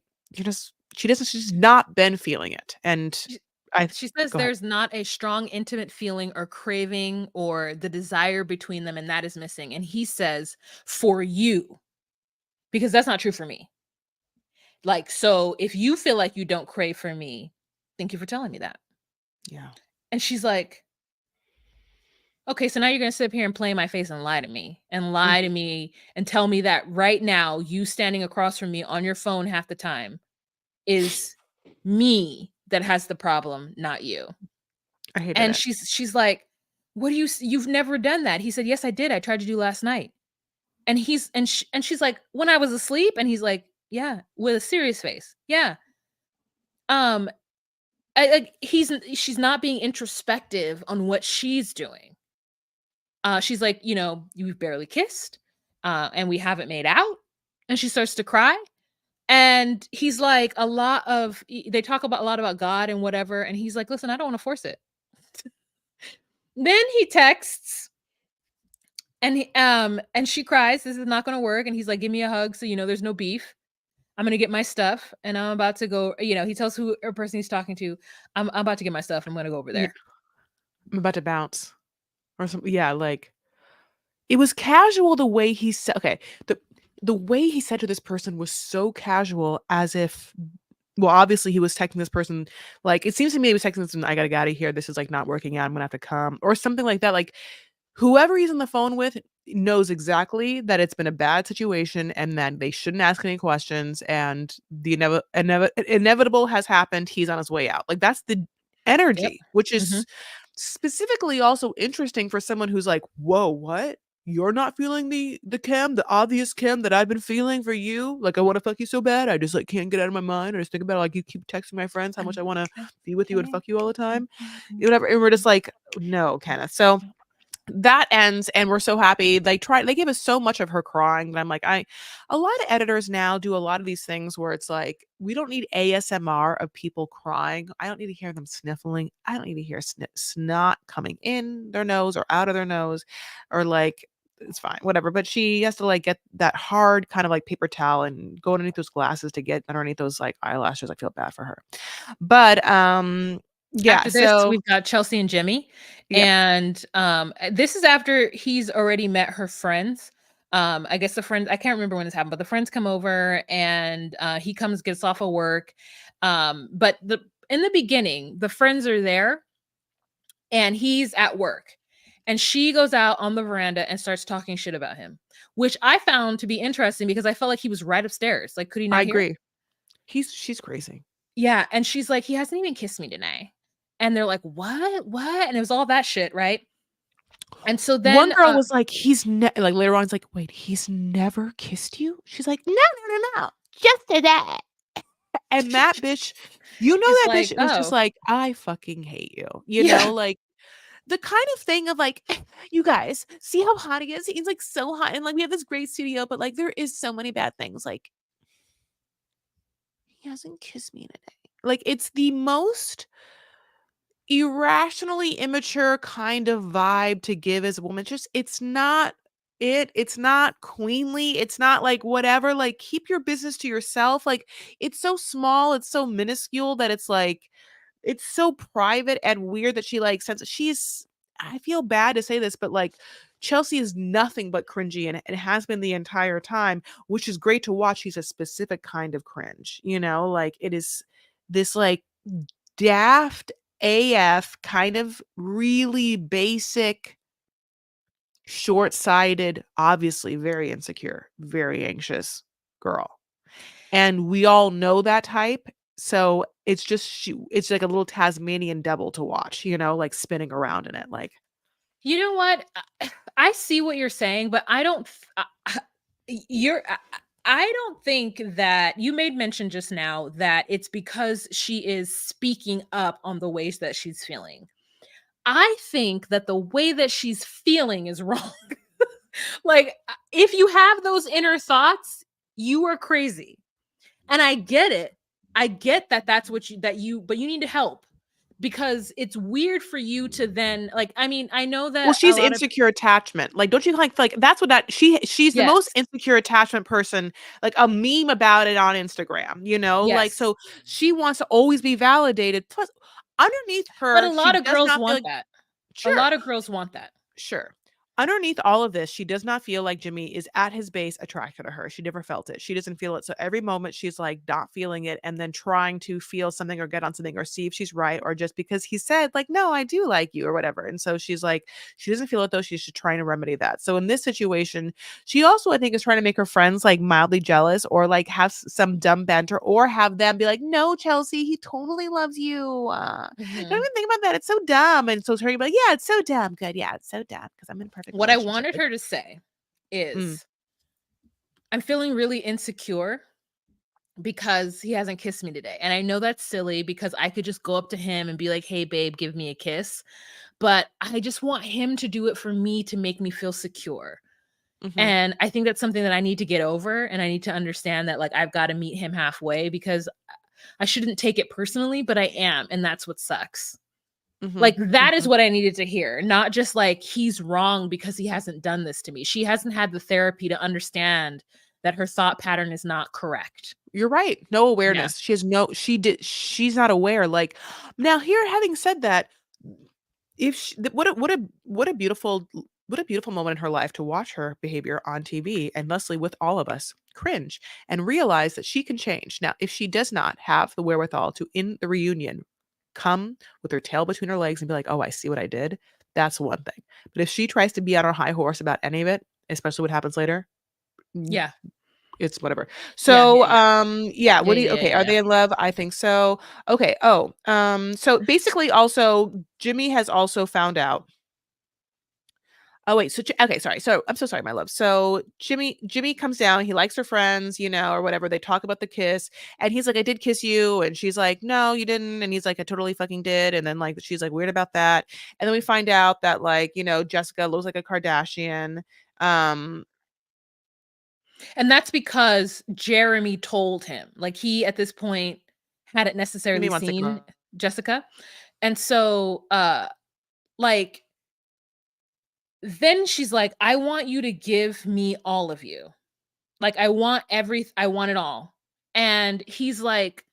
she's not been feeling it. And She I, she says go ahead. there's not a strong intimate feeling or craving or the desire between them, and that is missing. And he says, for you, because that's not true for me. Like, so if you feel like you don't crave for me, thank you for telling me that. Yeah. And she's like, okay, so now you're gonna sit up here and play in my face and lie to me Mhm. and tell me that right now, you standing across from me on your phone half the time is me that has the problem, not you. I hated And it. she's like, "What do you've never done that." He said, "Yes, I did. I tried to do last night." And she's like, "When I was asleep?" And he's like, "Yeah," with a serious face. "Yeah." Um, she's not being introspective on what she's doing. She's like, "You've barely kissed, and we haven't made out." And she starts to cry. And he's like, they talk about a lot about God and whatever. And he's like, "Listen, I don't want to force it." Then he texts, and she cries, "This is not gonna work." And he's like, "Give me a hug so you know there's no beef. I'm gonna get my stuff and I'm about to go." He tells who or person he's talking to, I'm about to get my stuff. I'm gonna go over Yeah. there. I'm about to bounce or something. Yeah. Like, it was casual the way he said, okay. The way he said to this person was so casual, as if, well, obviously he was texting this person, like, it seems to me he was texting this, I gotta get out of here. This is like not working out. I'm gonna have to come or something like that. Like, whoever he's on the phone with knows exactly that it's been a bad situation and that they shouldn't ask any questions, and the inevitable has happened. He's on his way out. Like, that's the Yep. energy, which Mhm. is specifically also interesting for someone who's like, "Whoa, what? You're not feeling the obvious chem that I've been feeling for you? Like, I want to fuck you so bad. I just, like, can't get out of my mind. I just think about, like, you keep texting my friends how much I want to be with you and fuck you all the time." Whatever. And we're just like, "No, Kenneth." So that ends, and we're so happy. They gave us so much of her crying that I'm like, a lot of editors now do a lot of these things where it's like, we don't need ASMR of people crying. I don't need to hear them sniffling. I don't need to hear snot coming in their nose or out of their nose, or like, it's fine, whatever. But she has to, like, get that hard kind of like paper towel and go underneath those glasses to get underneath those, like, eyelashes. I feel bad for her. But yeah, After this, so we've got Chelsea and Jimmy, yep. and, this is after he's already met her friends. I guess the friends, I can't remember when this happened, but the friends come over and, he gets off of work. But in the beginning, the friends are there and he's at work. And she goes out on the veranda and starts talking shit about him, which I found to be interesting because I felt like he was right upstairs. Like, could he I not hear? agree. She's crazy. Yeah, and she's like, "He hasn't even kissed me today." And they're like, "What? What?" And it was all that shit, right? And so One then, girl was like, like, later on, it's like, "Wait, he's never kissed you?" She's like, "No, no, no, no, just today." And that bitch, she's that like, bitch was just "Oh, like, "I fucking hate you." yeah, Like, the kind of thing of like, "You guys, see how hot he is? He's, like, so hot, and, like, we have this great studio, but, like, there is so many bad things." Like, he hasn't kissed me today. Like, it's the most irrationally immature kind of vibe to give as a woman. Just it's not it's not queenly. It's not like whatever. Like, keep your business to yourself. Like, it's so small, it's so minuscule that it's like it's so private and weird that she like sense she's I feel bad to say this, but like Chelsea is nothing but cringy and it has been the entire time, which is great to watch. She's a specific kind of cringe, like it is this like daft AF kind of really basic, short-sighted, obviously very insecure, very anxious girl. And we all know that type. So it's just it's like a little Tasmanian devil to watch, like spinning around in it. Like, You know what? I see what you're saying, but I don't. You're. I don't think that you made mention just now that it's because she is speaking up on the ways that she's feeling. I think that the way that she's feeling is wrong. Like, if you have those inner thoughts, you are crazy. And I get it. I get that that's what but you need to help because it's weird for you to then, like, I mean, I know well, that a she's lot of, insecure attachment. Like, don't you like that's what that she's the most yes, insecure attachment person, like a meme about it on Instagram, Like, yes. so she wants to always be validated. Plus, underneath But a her, she lot of does girls not feel want like that. A sure. lot of girls want that. Sure. Underneath all of this, she does not feel like Jimmy is at his base attracted to her. She never felt it. She doesn't feel it. So every moment she's like not feeling it and then trying to feel something or get on something or see if she's right or just because he said like, no, I do like you or whatever. And so she's like, she doesn't feel it though. She's just trying to remedy that. So in this situation, she also, I think, is trying to make her friends like mildly jealous or like have some dumb banter or have them be like, no, Chelsea, he totally loves you. Don't Mhm. even think about that. It's so dumb. And so Terry be like, yeah, it's so dumb. Good. Yeah, it's so dumb because I'm in a perfect What I relationship. wanted Like, her to say mm, is, I'm feeling really insecure because he hasn't kissed me today. And I know that's silly because I could just go up to him and be like, "Hey babe, give me a kiss." But I just want him to do it for me to make me feel secure. mhm, And I think that's something that I need to get over, and I need to understand that, like, I've gotta meet him halfway because I shouldn't take it personally, but I am, and that's what sucks. mhm, Like, that is mhm. what I needed to hear, not just like, "He's wrong because he hasn't done this to me." She hasn't had the therapy to understand that her thought pattern is not correct. You're right. No Yeah. awareness. She's not aware. Like, now here, having said that, if she, what a beautiful moment in her life to watch her behavior on TV and thusly with all of us cringe and realize that she can change. Now, if she does not have the wherewithal to in the reunion come with her tail between her legs and be like, "Oh, I see what I did." That's one thing. But if she tries to be on her high horse about any of it, especially what happens later, mm, Yeah. it's whatever. Yeah, So, yeah, yeah. yeah, Yeah, what do you yeah, okay, yeah, are yeah. they in love? I think so. Okay. Oh, so basically also Jimmy has also found out. Oh wait, so okay, sorry. So I'm so sorry, my love. So Jimmy comes down, he likes her friends, or whatever. They talk about the kiss, and he's like, "I did kiss you," and she's like, "No, you didn't," and he's like, "I totally fucking did," and then like she's like weird about that, and then we find out that like Jessica looks like a Kardashian. Um, And that's because Jeremy told him. Like, he, at this point, hadn't Give me necessarily one second. seen Jessica. And so, like, then she's like, "I want you to give me all of you. Like, I want it all." And he's like,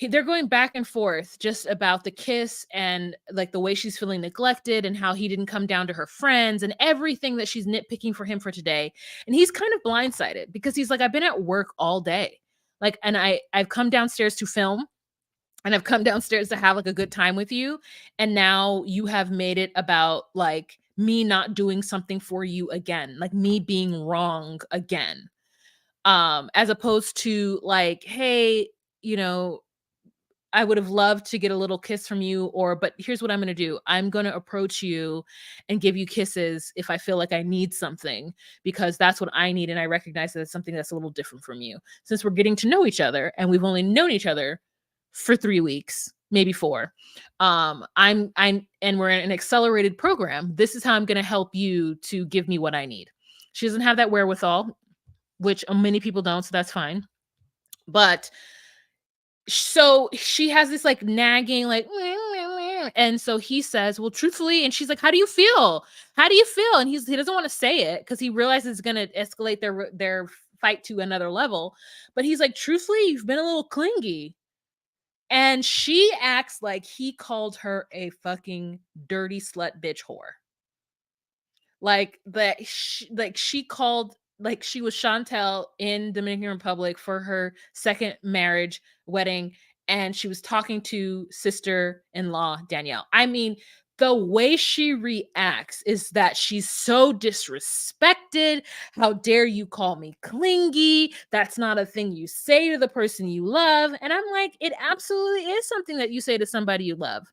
they're going back and forth just about the kiss and like the way she's feeling neglected and how he didn't come down to her friends and everything that she's nitpicking for him for today. And he's kind of blindsided because he's like, "I've been at work all day. Like, and I've come downstairs to film and I've come downstairs to have like a good time with you. And now you have made it about like me not doing something for you again, like me being wrong again." As opposed to like, "Hey, you know, I would have loved to get a little kiss from you," or, "But here's what I'm gonna do. I'm gonna approach you and give you kisses if I feel like I need something, because that's what I need, and I recognize that it's something that's a little different from you. Since we're getting to know each other and we've only known each other for 3 weeks, maybe 4, and we're in an accelerated program. This is how I'm gonna help you to give me what I need." She doesn't have that wherewithal, which many people don't, so that's fine. But so she has this like nagging like and so he says, well, truthfully, and she's like, how do you feel, and he doesn't want to say it because he realizes it's going to escalate their fight to another level, but he's like, truthfully, you've been a little clingy. And she acts like he called her a fucking dirty slut bitch whore. Like that she called, like she was Chantel in Dominican Republic for her second marriage wedding, and she was talking to sister-in-law Danielle. I mean, the way she reacts is that she's so disrespected. How dare you call me clingy? That's not a thing you say to the person you love. And I'm like, it absolutely is something that you say to somebody you love.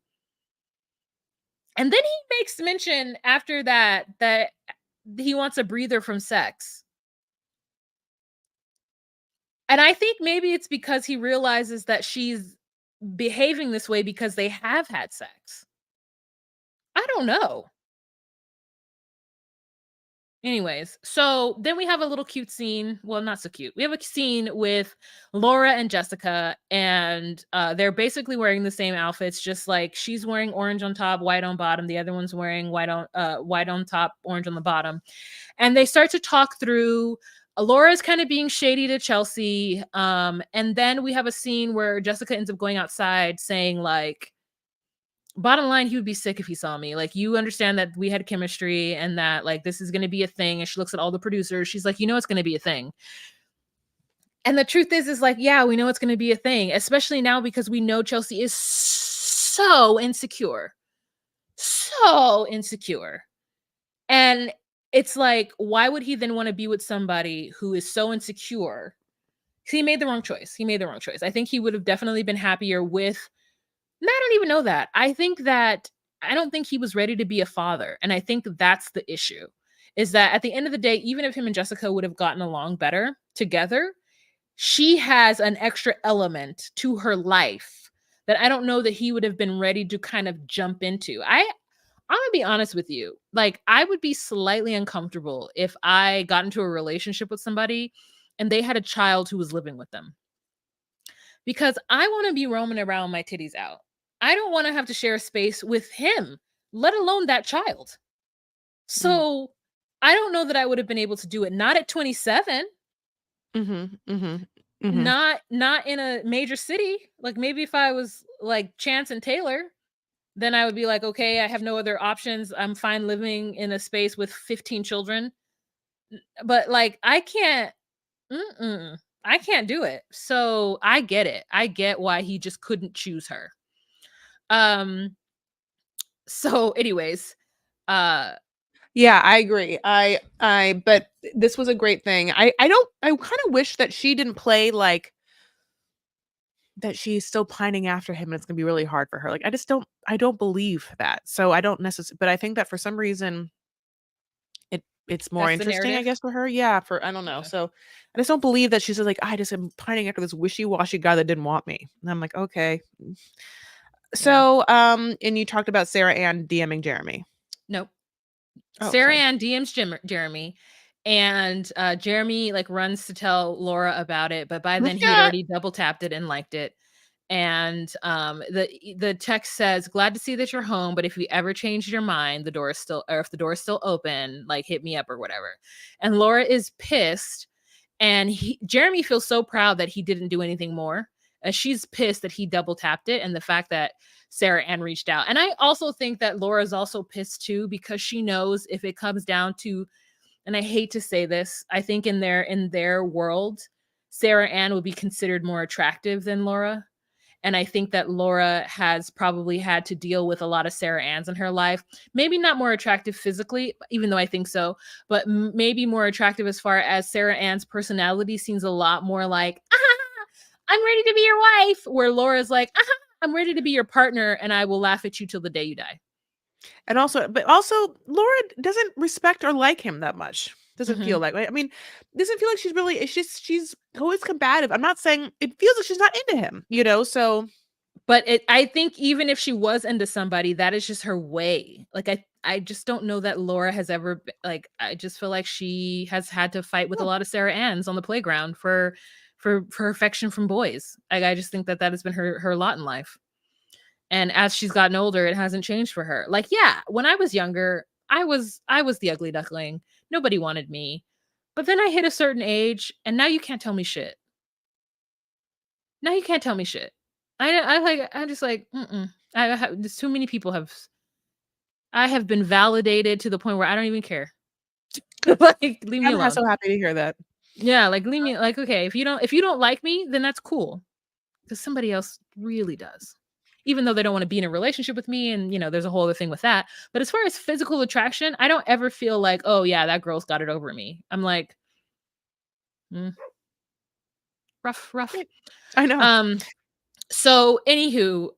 And then he makes mention after that he wants a breather from sex. And I think maybe it's because he realizes that she's behaving this way because they have had sex. I don't know. Anyways, so then we have a little cute scene. Well, not so cute. We have a scene with Laura and Jessica, and they're basically wearing the same outfits, just like she's wearing orange on top, white on bottom. The other one's wearing white on top, orange on the bottom. And they start to talk through. Laura's kind of being shady to Chelsea. And then we have a scene where Jessica ends up going outside saying, like, bottom line, he would be sick if he saw me. Like, you understand that we had chemistry and that, like, this is going to be a thing. And she looks at all the producers. She's like, it's going to be a thing. And the truth is like, yeah, we know it's going to be a thing, especially now because we know Chelsea is so insecure. So insecure. And it's like, why would he then want to be with somebody who is so insecure? He made the wrong choice. I think he would have definitely been happier with, no, I don't even know that. I don't think he was ready to be a father. And I think that's the issue, is that at the end of the day, even if him and Jessica would have gotten along better together, she has an extra element to her life that I don't know that he would have been ready to kind of jump into. I'm gonna be honest with you. Like, I would be slightly uncomfortable if I got into a relationship with somebody and they had a child who was living with them. Because I want to be roaming around my titties out. I don't want to have to share a space with him, let alone that child. So I don't know that I would have been able to do it. Not at 27. Not in a major city. Like, maybe if I was like Chance and Taylor, then I would be like, okay, I have no other options. I'm fine living in a space with 15 children. But like, I can't do it. So I get it. I get why he just couldn't choose her. So anyways, Yeah, I agree. But this was a great thing. I kind of wish that she didn't play like that she's still pining after him and it's gonna be really hard for her. Like, I don't believe that. So I don't necessarily, but I think that for some reason it's more that's the interesting, I narrative. guess, for her. Yeah, for I don't know. Okay. So I just don't believe that she's just like, I just am pining after this wishy-washy guy that didn't want me. And I'm like, okay. Yeah. So and you talked about Sarah Ann DMing Jeremy. Nope. Oh, Sarah sorry. Ann DMs Jeremy, and Jeremy like runs to tell Laura about it, but by then he had already double tapped it and liked it. And the text says, glad to see that you're home, but if you ever changed your mind, the door is still, or if the door is still open, like hit me up or whatever. And Laura is pissed, and Jeremy feels so proud that he didn't do anything more. She's pissed that he double tapped it, and the fact that Sarah Ann reached out. And I also think that Laura's also pissed too, because she knows if it comes down to, and I hate to say this, I think in their world, Sarah Ann would be considered more attractive than Laura. And I think that Laura has probably had to deal with a lot of Sarah Anns in her life. Maybe not more attractive physically, even though I think so, but maybe more attractive as far as Sarah Ann's personality seems a lot more like, I'm ready to be your wife. Where Laura's like, I'm ready to be your partner and I will laugh at you till the day you die. And also, but also, Laura doesn't respect or like him that much. Doesn't feel like. I mean, doesn't feel like she's really. It's just she's always combative. I'm not saying it feels like she's not into him. So. But I think even if she was into somebody, that is just her way. Like, I just don't know that Laura has ever, like, I just feel like she has had to fight with a lot of Sarah Anns on the playground for for affection from boys. I just think that has been her lot in life. And as she's gotten older, it hasn't changed for her. Like, yeah, when I was younger, I was the ugly duckling. Nobody wanted me. But then I hit a certain age, and now you can't tell me shit. Now you can't tell me shit. I'm just like, there's too many people I have been validated to the point where I don't even care. Like, leave me I'm alone. so happy to hear that. Yeah, like leave me, like, okay, if you don't like me, then that's cool. Because somebody else really does. Even though they don't want to be in a relationship with me, and there's a whole other thing with that. But as far as physical attraction, I don't ever feel like, oh yeah, that girl's got it over me. I'm like, rough. I know. So anywho,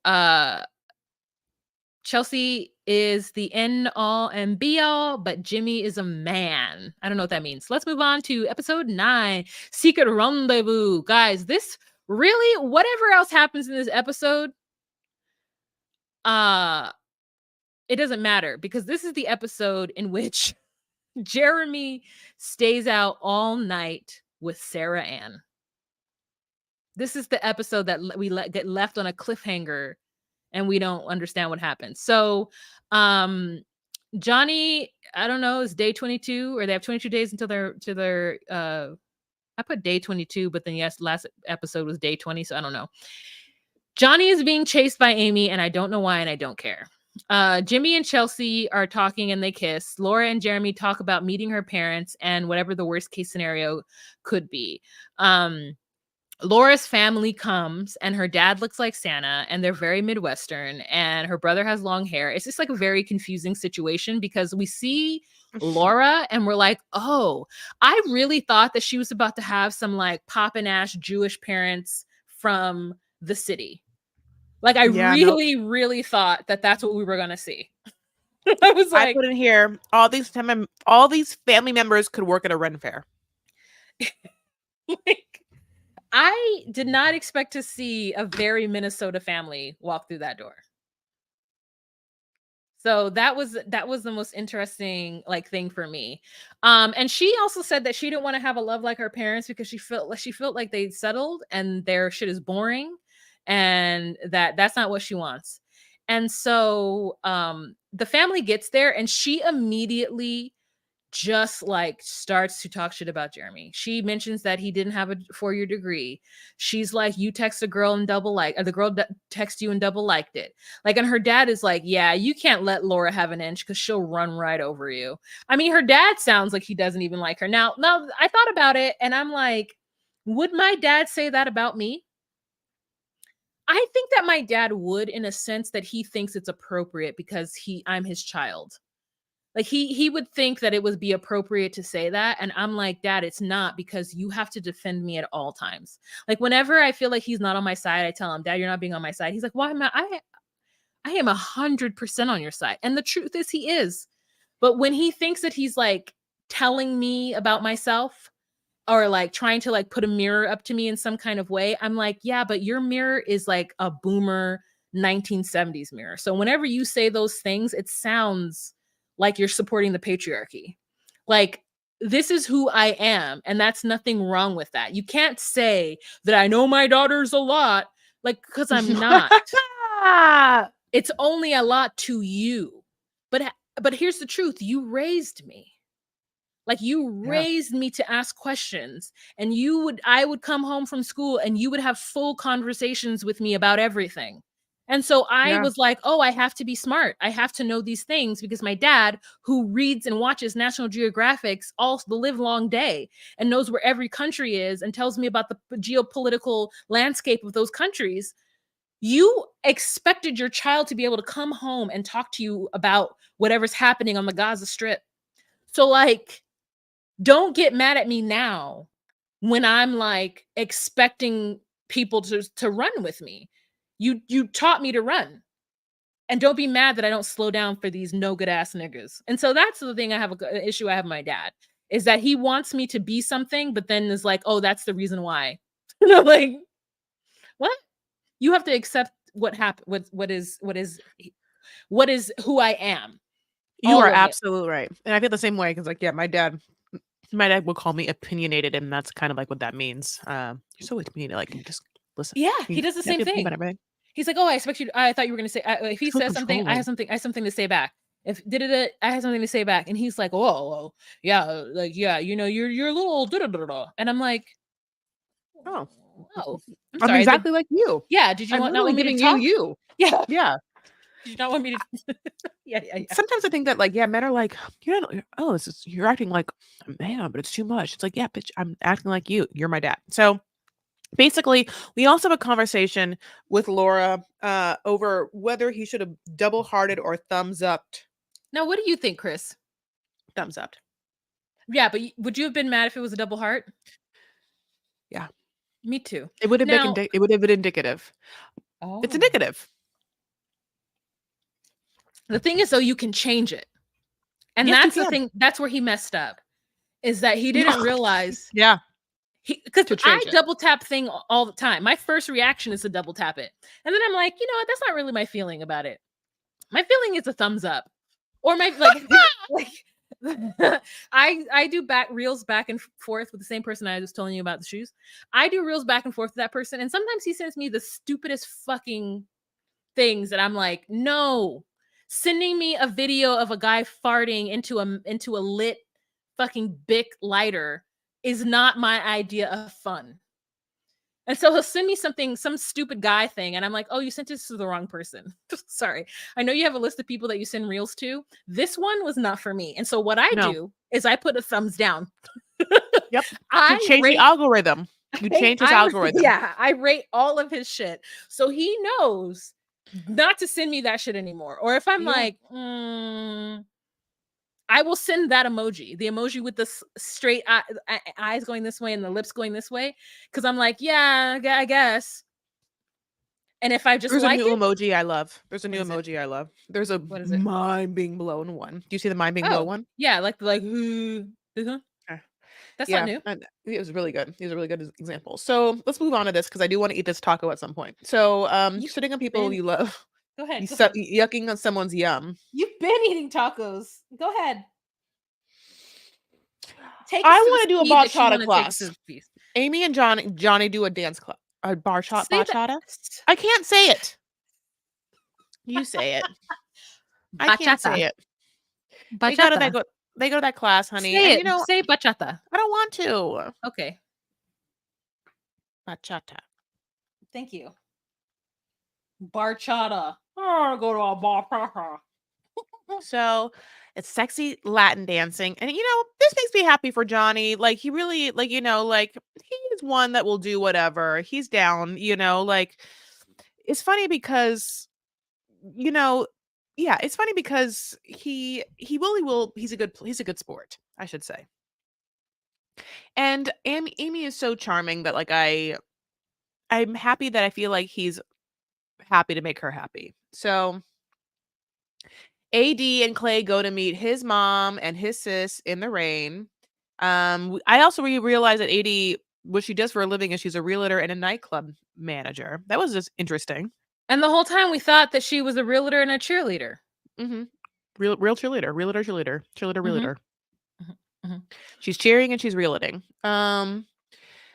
Chelsea is the end all and be all, but Jimmy is a man. I don't know what that means. Let's move on to episode 9, Secret Rendezvous. Guys, this really, whatever else happens in this episode, it doesn't matter, because this is the episode in which Jeremy stays out all night with Sarah Ann. This is the episode that we get left on a cliffhanger and we don't understand what happened. So, Johnny, I don't know, is day 22, or they have 22 days until their I put day 22, but then yes, last episode was day 20, so I don't know. Johnny is being chased by Amy, and I don't know why, and I don't care. Jimmy and Chelsea are talking and they kiss. Laura and Jeremy talk about meeting her parents and whatever the worst case scenario could be. Laura's family comes, and her dad looks like Santa, and they're very Midwestern, and her brother has long hair. It's just like a very confusing situation, because we see Laura and we're like, oh, I really thought that she was about to have some like poppin' ass Jewish parents from the city. Like, I really thought that that's what we were gonna see. I was like, I put in here, all these family members could work at a Ren fair. Like, I did not expect to see a very Minnesota family walk through that door. So that was the most interesting like thing for me. And she also said that she didn't want to have a love like her parents, because she felt like they settled and their shit is boring, and that's not what she wants. And so the family gets there, and she immediately just like starts to talk shit about Jeremy. She mentions that he didn't have a 4-year degree. She's like, you text a girl and double like, or the girl text you and double liked it. Like, and her dad is like, yeah, you can't let Laura have an inch because she'll run right over you. I mean, her dad sounds like he doesn't even like her. Now I thought about it, and I'm like, would my dad say that about me? I think that my dad would, in a sense that he thinks it's appropriate because I'm his child. Like, he would think that it would be appropriate to say that. And I'm like, Dad, it's not, because you have to defend me at all times. Like, whenever I feel like he's not on my side, I tell him, Dad, you're not being on my side. He's like, why am I am 100% on your side. And the truth is he is. But when he thinks that he's like telling me about myself, or like trying to like put a mirror up to me in some kind of way, I'm like, yeah, but your mirror is like a boomer 1970s mirror. So whenever you say those things, it sounds like you're supporting the patriarchy. Like, this is who I am, and that's nothing wrong with that. You can't say that I know my daughters a lot, like, because I'm not. It's only a lot to you. But here's the truth. You raised me. Like, you raised me to ask questions, and I would come home from school and you would have full conversations with me about everything. And so I was like, oh, I have to be smart. I have to know these things, because my dad, who reads and watches National Geographics all the live long day and knows where every country is and tells me about the geopolitical landscape of those countries, you expected your child to be able to come home and talk to you about whatever's happening on the Gaza Strip. So, like, don't get mad at me now when I'm like expecting people to run with me. You taught me to run. And don't be mad that I don't slow down for these no good ass niggas. And so that's the thing an issue I have with my dad, is that he wants me to be something, but then is like, oh, that's the reason why. Like, what? You have to accept what happened, what is who I am. You are absolutely right. And I feel the same way, because like, yeah, my dad, My dad would call me opinionated, and that's kind of like what that means. You're so opinionated, like you just listen. Yeah, You he does the have same to think thing. about everything. He's like, "Oh, I thought you were gonna say." If he So says something, controlling. I have something to say back. If did it, I have something to say back, and he's like, "Whoa, whoa, yeah, like yeah, you're a little da da da da," and I'm like, Oh, "Oh, I'm I'm sorry." exactly like you. Yeah, did you I'm want not literally want me to giving you talk? you. Yeah, Yeah. did you not want me to? Yeah, yeah, yeah. Sometimes I think that like, yeah, men are like, oh, you're acting like a man, but it's too much. It's like, yeah, bitch, I'm acting like you. You're my dad. So basically, we also have a conversation with Laura over whether he should have double hearted or thumbs up. Now, what do you think, Chris? Thumbs up. Yeah, but would you have been mad if it was a double heart? Yeah. Me too. It would have been Now, it would have been indicative. It's oh, indicative. the thing is, though, you can change it, and Yes, you that's the can. thing. That's where he messed up. Is that he didn't realize Yeah. because To I change it. double tap thing all the time. My first reaction is to double tap it, and then I'm like, you know what? That's not really my feeling about it. My feeling is a thumbs up, or my like like I do back reels back and forth with the same person I was telling you about the shoes. I do reels back and forth with that person, and sometimes he sends me the stupidest fucking things that I'm like, no. Sending me a video of a guy farting into a lit fucking Bic lighter is not my idea of fun. And so he'll send me some stupid guy thing, and I'm like, oh, you sent this to the wrong person. Sorry. I know you have a list of people that you send reels to. This one was not for me. And so what I No. do is I put a thumbs down. Yep. I You change rate, the algorithm. You change his algorithm. Yeah, I rate all of his shit. So he knows not to send me that shit anymore. Or if I'm Yeah. like, I will send that emoji, the emoji with the straight eyes going this way and the lips going this way, because I'm like, yeah, I guess. And if I just There's a like new it, emoji I love. There's a what new is it? emoji I love. There's a What is it? mind being blown one. Do you see the mind being blown Oh, one? yeah, like this one? Uh, That's not Yeah, new. and it was really good. He was a really good example. So let's move on to this because I do want to eat this taco at some point. So You've shitting on people been you love, Go ahead, you go ahead. yucking on someone's yum. You've been eating tacos. Go ahead. Take I us to the want to do a speed that you bachata want to take us to class. the speed. Amy and Johnny do a dance class. A Say that. bachata. I can't say it. You say it. I can't say Bachata. it. They go to that Bachata. they go to that class, honey. Say And it. Say bachata. I don't want to. Okay. Bachata. Thank you. Barchata. Oh, go to a bachata. So it's sexy Latin dancing. And this makes me happy for Johnny. Like he really like he's one that will do whatever. He's down, like it's funny because yeah, it's funny because he really will he's a good sport, I should say. And Amy is so charming that like I'm happy that I feel like he's happy to make her happy. So AD and Clay go to meet his mom and his sis in the rain. I also realized that AD, what she does for a living is she's a realtor and a nightclub manager. That was just interesting. And the whole time we thought that she was a realtor and a cheerleader. Mm-hmm. Real cheerleader, cheerleader, realtor. Mm-hmm. She's cheering and she's realting.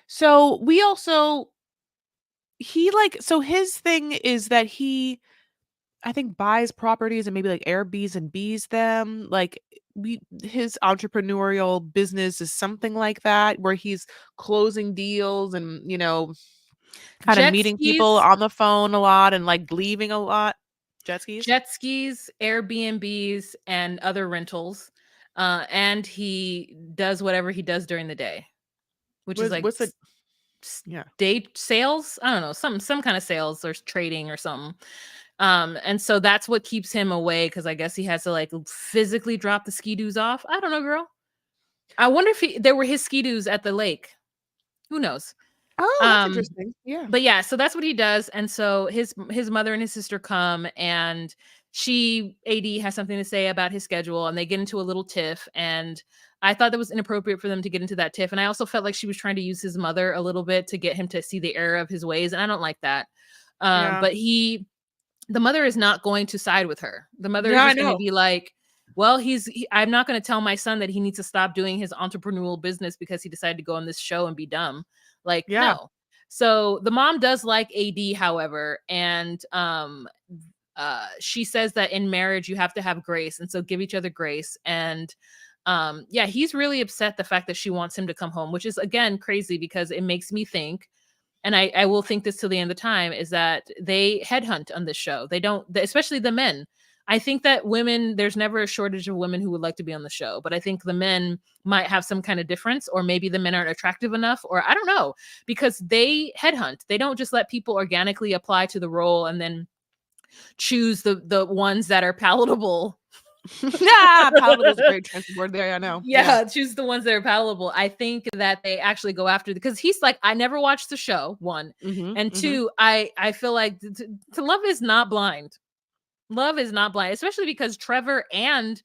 So we also his thing is that he I think buys properties and maybe like Airbnbs and Bs them. Like his entrepreneurial business is something like that where he's closing deals and kind of Jet meeting people skis, on the phone a lot and like leaving a lot. Jet skis, Airbnbs, and other rentals. And he does whatever he does during the day, which is like what's the yeah day sales. I don't know, some kind of sales or trading or something. And so that's what keeps him away because I guess he has to like physically drop the ski-doos off. I don't know, girl. I wonder if there were his ski-doos at the lake. Who knows? Oh, that's interesting. Yeah. But yeah, so that's what he does. And so his mother and his sister come, and AD has something to say about his schedule, and they get into a little tiff. And I thought that was inappropriate for them to get into that tiff. And I also felt like she was trying to use his mother a little bit to get him to see the error of his ways. And I don't like that. Yeah. But the mother is not going to side with her. The mother Yeah, is just going to be like, well, I'm not going to tell my son that he needs to stop doing his entrepreneurial business because he decided to go on this show and be dumb. Like, Yeah. no. So the mom does like AD, however, and she says that in marriage you have to have grace, and so give each other grace. And yeah, he's really upset the fact that she wants him to come home, which is again crazy because it makes me think, and I will think this till the end of time, is that they headhunt on this show. They don't, especially the men. I think that women, there's never a shortage of women who would like to be on the show, but I think the men might have some kind of difference, or maybe the men aren't attractive enough, or I don't know, because they headhunt. They don't just let people organically apply to the role and then choose the ones that are palatable. Yeah, palatable is a great transitive word there. I know. Yeah, choose the ones that are palatable. I think that they actually go after, because he's like, I never watched the show, one, and two, I feel like to love is not blind. Love is not blind, especially because Trevor and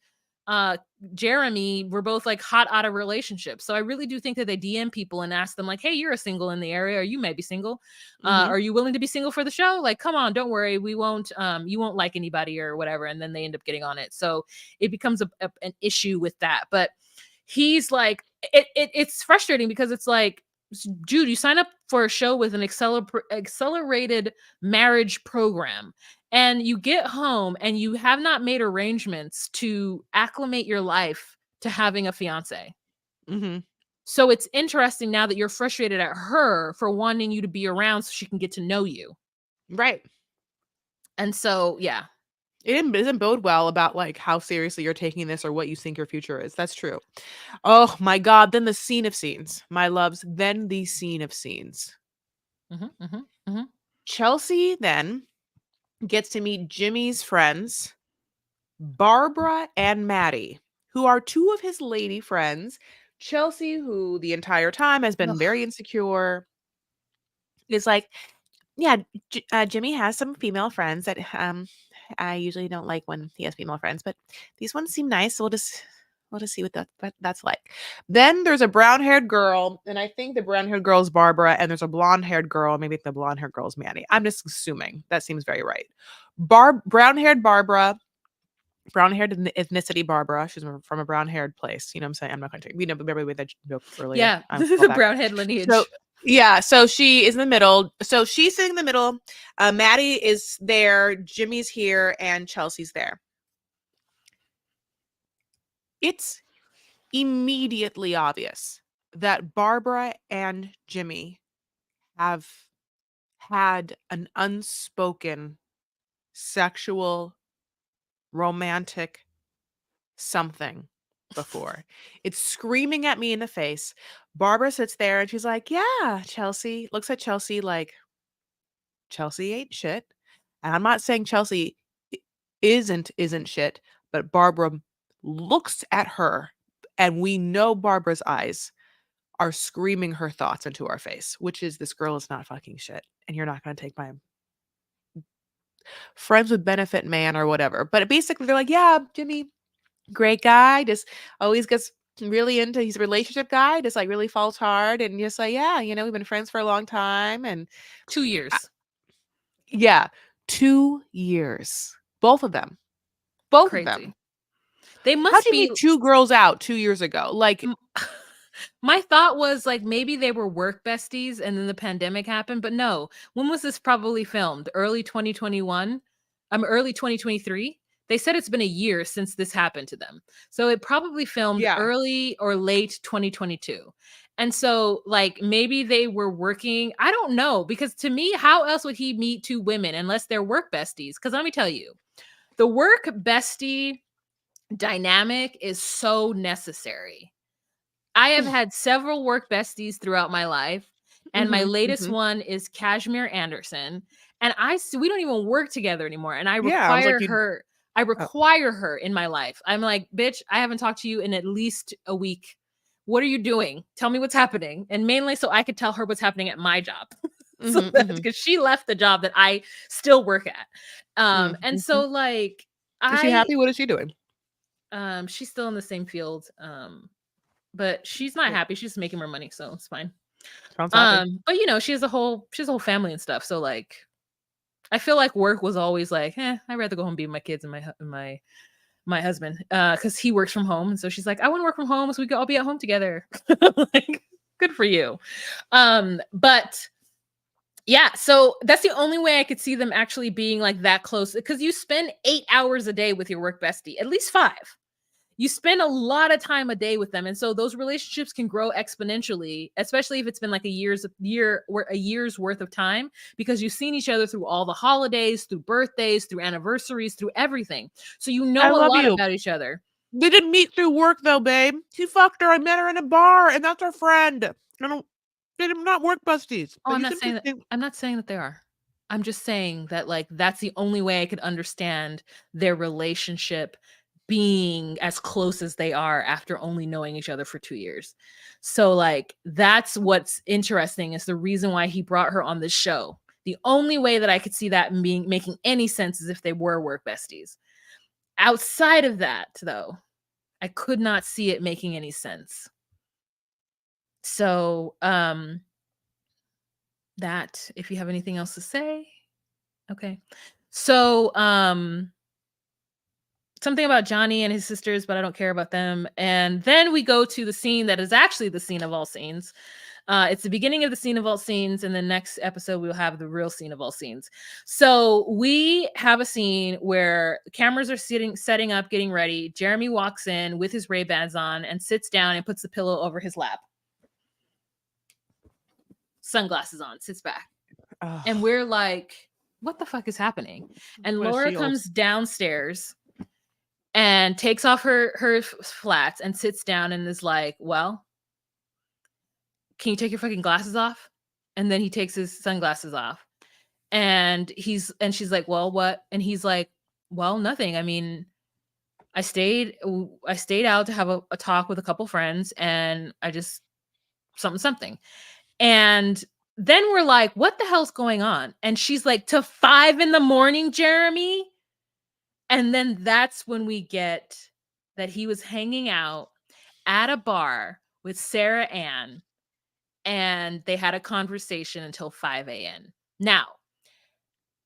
Jeremy were both like hot out of relationships. So I really do think that they DM people and ask them like, hey, you're a single in the area, or you may be single. Are you willing to be single for the show? Like, come on, don't worry. We won't, you won't like anybody or whatever. And then they end up getting on it. So it becomes an issue with that. But he's like, it's frustrating because it's like, Jude, you sign up for a show with an accelerated marriage program, and you get home and you have not made arrangements to acclimate your life to having a fiance. So it's interesting now that you're frustrated at her for wanting you to be around so she can get to know you. Right. And so, yeah. It doesn't bode well about like how seriously you're taking this or what you think your future is. That's true. Oh my God. Then the scene of scenes, my loves. Then the scene of scenes. Chelsea then gets to meet Jimmy's friends, Barbara and Maddie, who are two of his lady friends. Chelsea, who the entire time has been very insecure, is like, yeah, Jimmy has some female friends that I usually don't like when he has female friends, but these ones seem nice. So we'll just see what that's like. Then there's a brown-haired girl, and I think the brown-haired girl is Barbara, and there's a blonde-haired girl. Maybe the blonde-haired girl is Maddie. I'm just assuming. That seems very right. Brown-haired Barbara, brown-haired ethnicity Barbara. She's from a brown-haired place. You know what I'm saying? I'm not going to. We know, remember we made that joke earlier. Yeah, the brown-haired lineage. So, yeah, so she is in the middle. So she's sitting in the middle. Maddie is there, Jimmy's here, and Chelsea's there. It's immediately obvious that Barbara and Jimmy have had an unspoken sexual, romantic something before. It's screaming at me in the face. Barbara sits there and she's like, yeah, Chelsea. Looks at Chelsea like, Chelsea ain't shit. And I'm not saying Chelsea isn't shit, but Barbara looks at her and we know Barbara's eyes are screaming her thoughts into our face, which is, this girl is not fucking shit. And you're not going to take my friends with benefit man or whatever. But basically they're like, yeah, Jimmy, great guy, just always gets really into, he's a relationship guy, just like really falls hard, and just like, yeah, you know, we've been friends for a long time, and 2 years. Yeah, 2 years. Both of them. Both Crazy. of them. They must How'd you be meet two girls out 2 years ago? Like, my thought was like maybe they were work besties and then the pandemic happened, but no. When was this probably filmed? Early 2021? Early 2023? They said it's been a year since this happened to them. So it probably filmed early or late 2022. And so like maybe they were working, I don't know, because to me, how else would he meet two women unless they're work besties? Because let me tell you, the work bestie dynamic is so necessary. I have had several work besties throughout my life, and my latest one is Kashmir Anderson. And we don't even work together anymore. And I require her. I require her in my life. I'm like, bitch, I haven't talked to you in at least a week. What are you doing? Tell me what's happening. And mainly so I could tell her what's happening at my job. So that's because she left the job that I still work at. And so like, is she happy? What is she doing? She's still in the same field. But she's not happy. She's making more money, so it's fine. Sounds happy. But you know, she has a whole family and stuff. So like, I feel like work was always like, I'd rather go home and be with my kids and my my husband, because he works from home. And so she's like, I want to work from home so we could all be at home together. Like, good for you. But yeah, so that's the only way I could see them actually being like that close, because you spend 8 hours a day with your work bestie, at least 5. You spend a lot of time a day with them, and so those relationships can grow exponentially, especially if it's been like a year's worth of time, because you've seen each other through all the holidays, through birthdays, through anniversaries, through everything. So you I know a love lot you. about each other. They didn't meet through work though, babe. He fucked her. I met her in a bar, and that's our friend. They're not work besties. Oh, But I'm you not simply saying that. think I'm not saying that they are. I'm just saying that like that's the only way I could understand their relationship being as close as they are after only knowing each other for 2 years. So like that's what's interesting, is the reason why he brought her on this show. The only way that I could see that being making any sense is if they were work besties. Outside of that, though, I could not see it making any sense. So, that if you have anything else to say. Okay. So, something about Johnny and his sisters, but I don't care about them. And then we go to the scene that is actually the scene of all scenes. It's the beginning of the scene of all scenes, and the next episode we'll have the real scene of all scenes. So we have a scene where the cameras are setting up, getting ready. Jeremy walks in with his Ray-Bans on and sits down and puts the pillow over his lap. Sunglasses on, sits back. And we're like, what the fuck is happening? And What a Laura shield. comes downstairs and takes off her flats and sits down and is like, well, can you take your fucking glasses off? And then he takes his sunglasses off. And she's like, well, what? And he's like, well, nothing. I mean, I stayed out to have a talk with a couple friends, and I just something. And then we're like, what the hell's going on? And she's like, to 5 a.m, Jeremy. And then that's when we get that he was hanging out at a bar with Sarah Ann, and they had a conversation until 5 a.m. Now,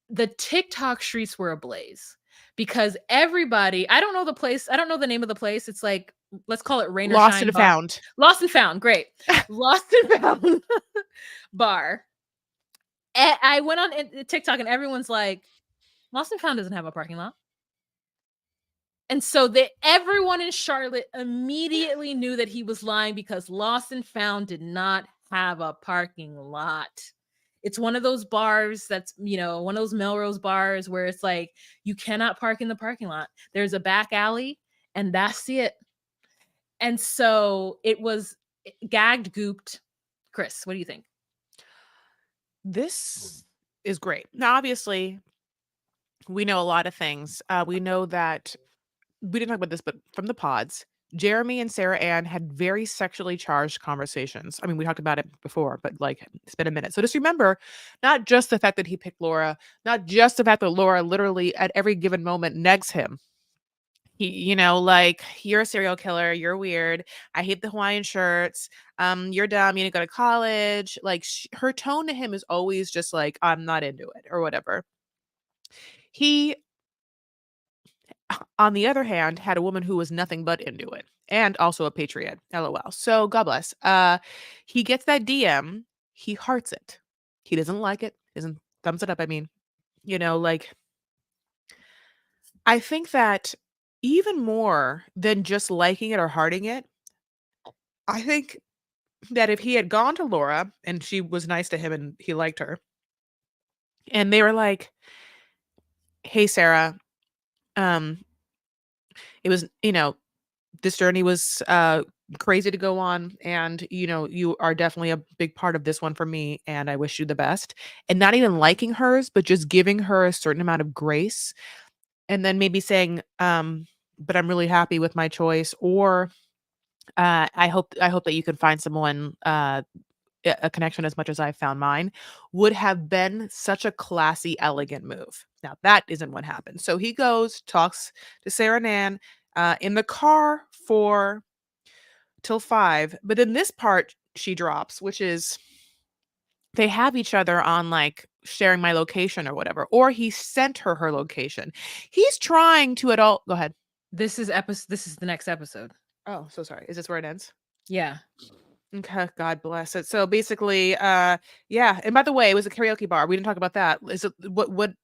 the TikTok streets were ablaze because everybody, I don't know the place, I don't know the name of the place. It's like, let's call it Rain or Lost Shine and Bar. found. Lost and Found, great. Lost and Found bar. I went on TikTok and everyone's like, Lost and Found doesn't have a parking lot. And so everyone in Charlotte immediately knew that he was lying, because Lost and Found did not have a parking lot. It's one of those bars that's, one of those Melrose bars where it's like, you cannot park in the parking lot. There's a back alley, and that's it. And so it was gagged, gooped. Chris, what do you think? This is great. Now, obviously, we know a lot of things. We know that we didn't talk about this, but from the pods, Jeremy and Sarah Ann had very sexually charged conversations. I mean, we talked about it before, but like, it's been a minute. So just remember, not just the fact that he picked Laura, not just the fact that Laura literally at every given moment negs him. He, like, you're a serial killer, you're weird, I hate the Hawaiian shirts, you're dumb, you didn't go to college. Like, her tone to him is always just like, I'm not into it or whatever. He, on the other hand, had a woman who was nothing but into it, and also a patriot. LOL. So God bless. He gets that DM, he hearts it. He doesn't like it, doesn't thumbs it up. I mean, like, I think that even more than just liking it or hearting it, I think that if he had gone to Laura and she was nice to him and he liked her, and they were like, "Hey, Sarah, um, it was, this journey was crazy to go on, and you are definitely a big part of this one for me, and I wish you the best." And not even liking hers, but just giving her a certain amount of grace, and then maybe saying, "But I'm really happy with my choice," or I hope that you can find someone, a connection as much as I found mine, would have been such a classy, elegant move. Now that isn't what happened. So he goes, talks to Sarah Nan in the car for till 5. But then this part she drops, which is they have each other on like sharing my location or whatever, or he sent her location. He's trying to at all. Go ahead. This is the next episode. Oh, so sorry. Is this where it ends? Yeah. Okay, God bless it. So basically, yeah. And by the way, it was a karaoke bar. We didn't talk about that. Is it what were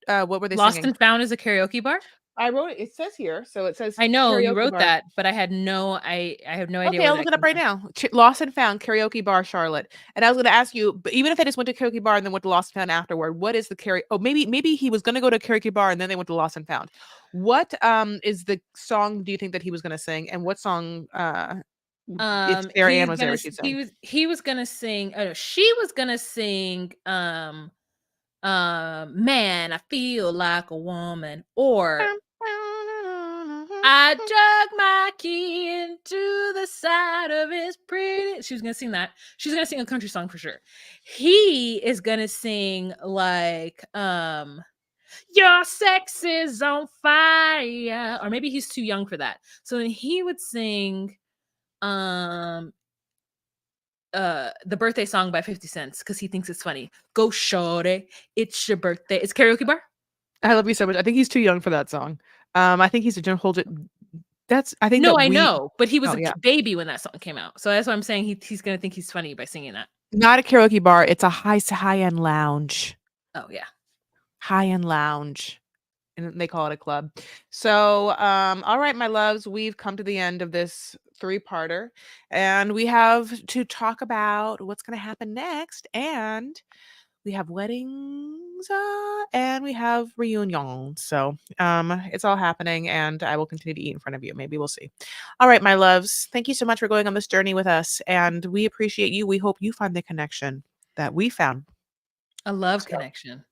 they Lost singing? and Found is a karaoke bar? I wrote it. It says here, so it says I know you karaoke wrote bar. that, but I have no idea Okay, where I'll that look it up came right from. now. Lost and Found karaoke bar, Charlotte. And I was going to ask you, but even if they just went to karaoke bar and then went to Lost and Found afterward, what is the karaoke? Oh, maybe he was going to go to karaoke bar and then they went to Lost and Found. What is the song? Do you think that he was going to sing? And what song? If Sarah Ann He's was there, gonna would she sing? he was gonna sing. Oh no, she was gonna sing. Man, I feel like a woman, or I dug my key into the side of his pretty. She was gonna sing that. She's gonna sing a country song for sure. He is gonna sing like your sex is on fire, or maybe he's too young for that. So then he would sing um the birthday song by 50 Cent because he thinks it's funny. Go shorty, it's your birthday. It's karaoke bar. I love you so much. I think he's too young for that song. I think he's a hold it. I think No, that I we know, but he was oh a yeah. baby when that song came out. So that's why I'm saying he's gonna think he's funny by singing that. Not a karaoke bar, it's a high-end lounge. Oh yeah. High-end lounge. And they call it a club. So, all right, my loves, we've come to the end of this three-parter, and we have to talk about what's gonna happen next, and we have weddings, and we have reunions. So, it's all happening, and I will continue to eat in front of you. Maybe we'll see. All right, my loves, thank you so much for going on this journey with us, and we appreciate you. We hope you find the connection that we found. A love So, connection.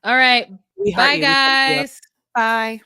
All right. we heart Bye you. We love you. guys. Bye.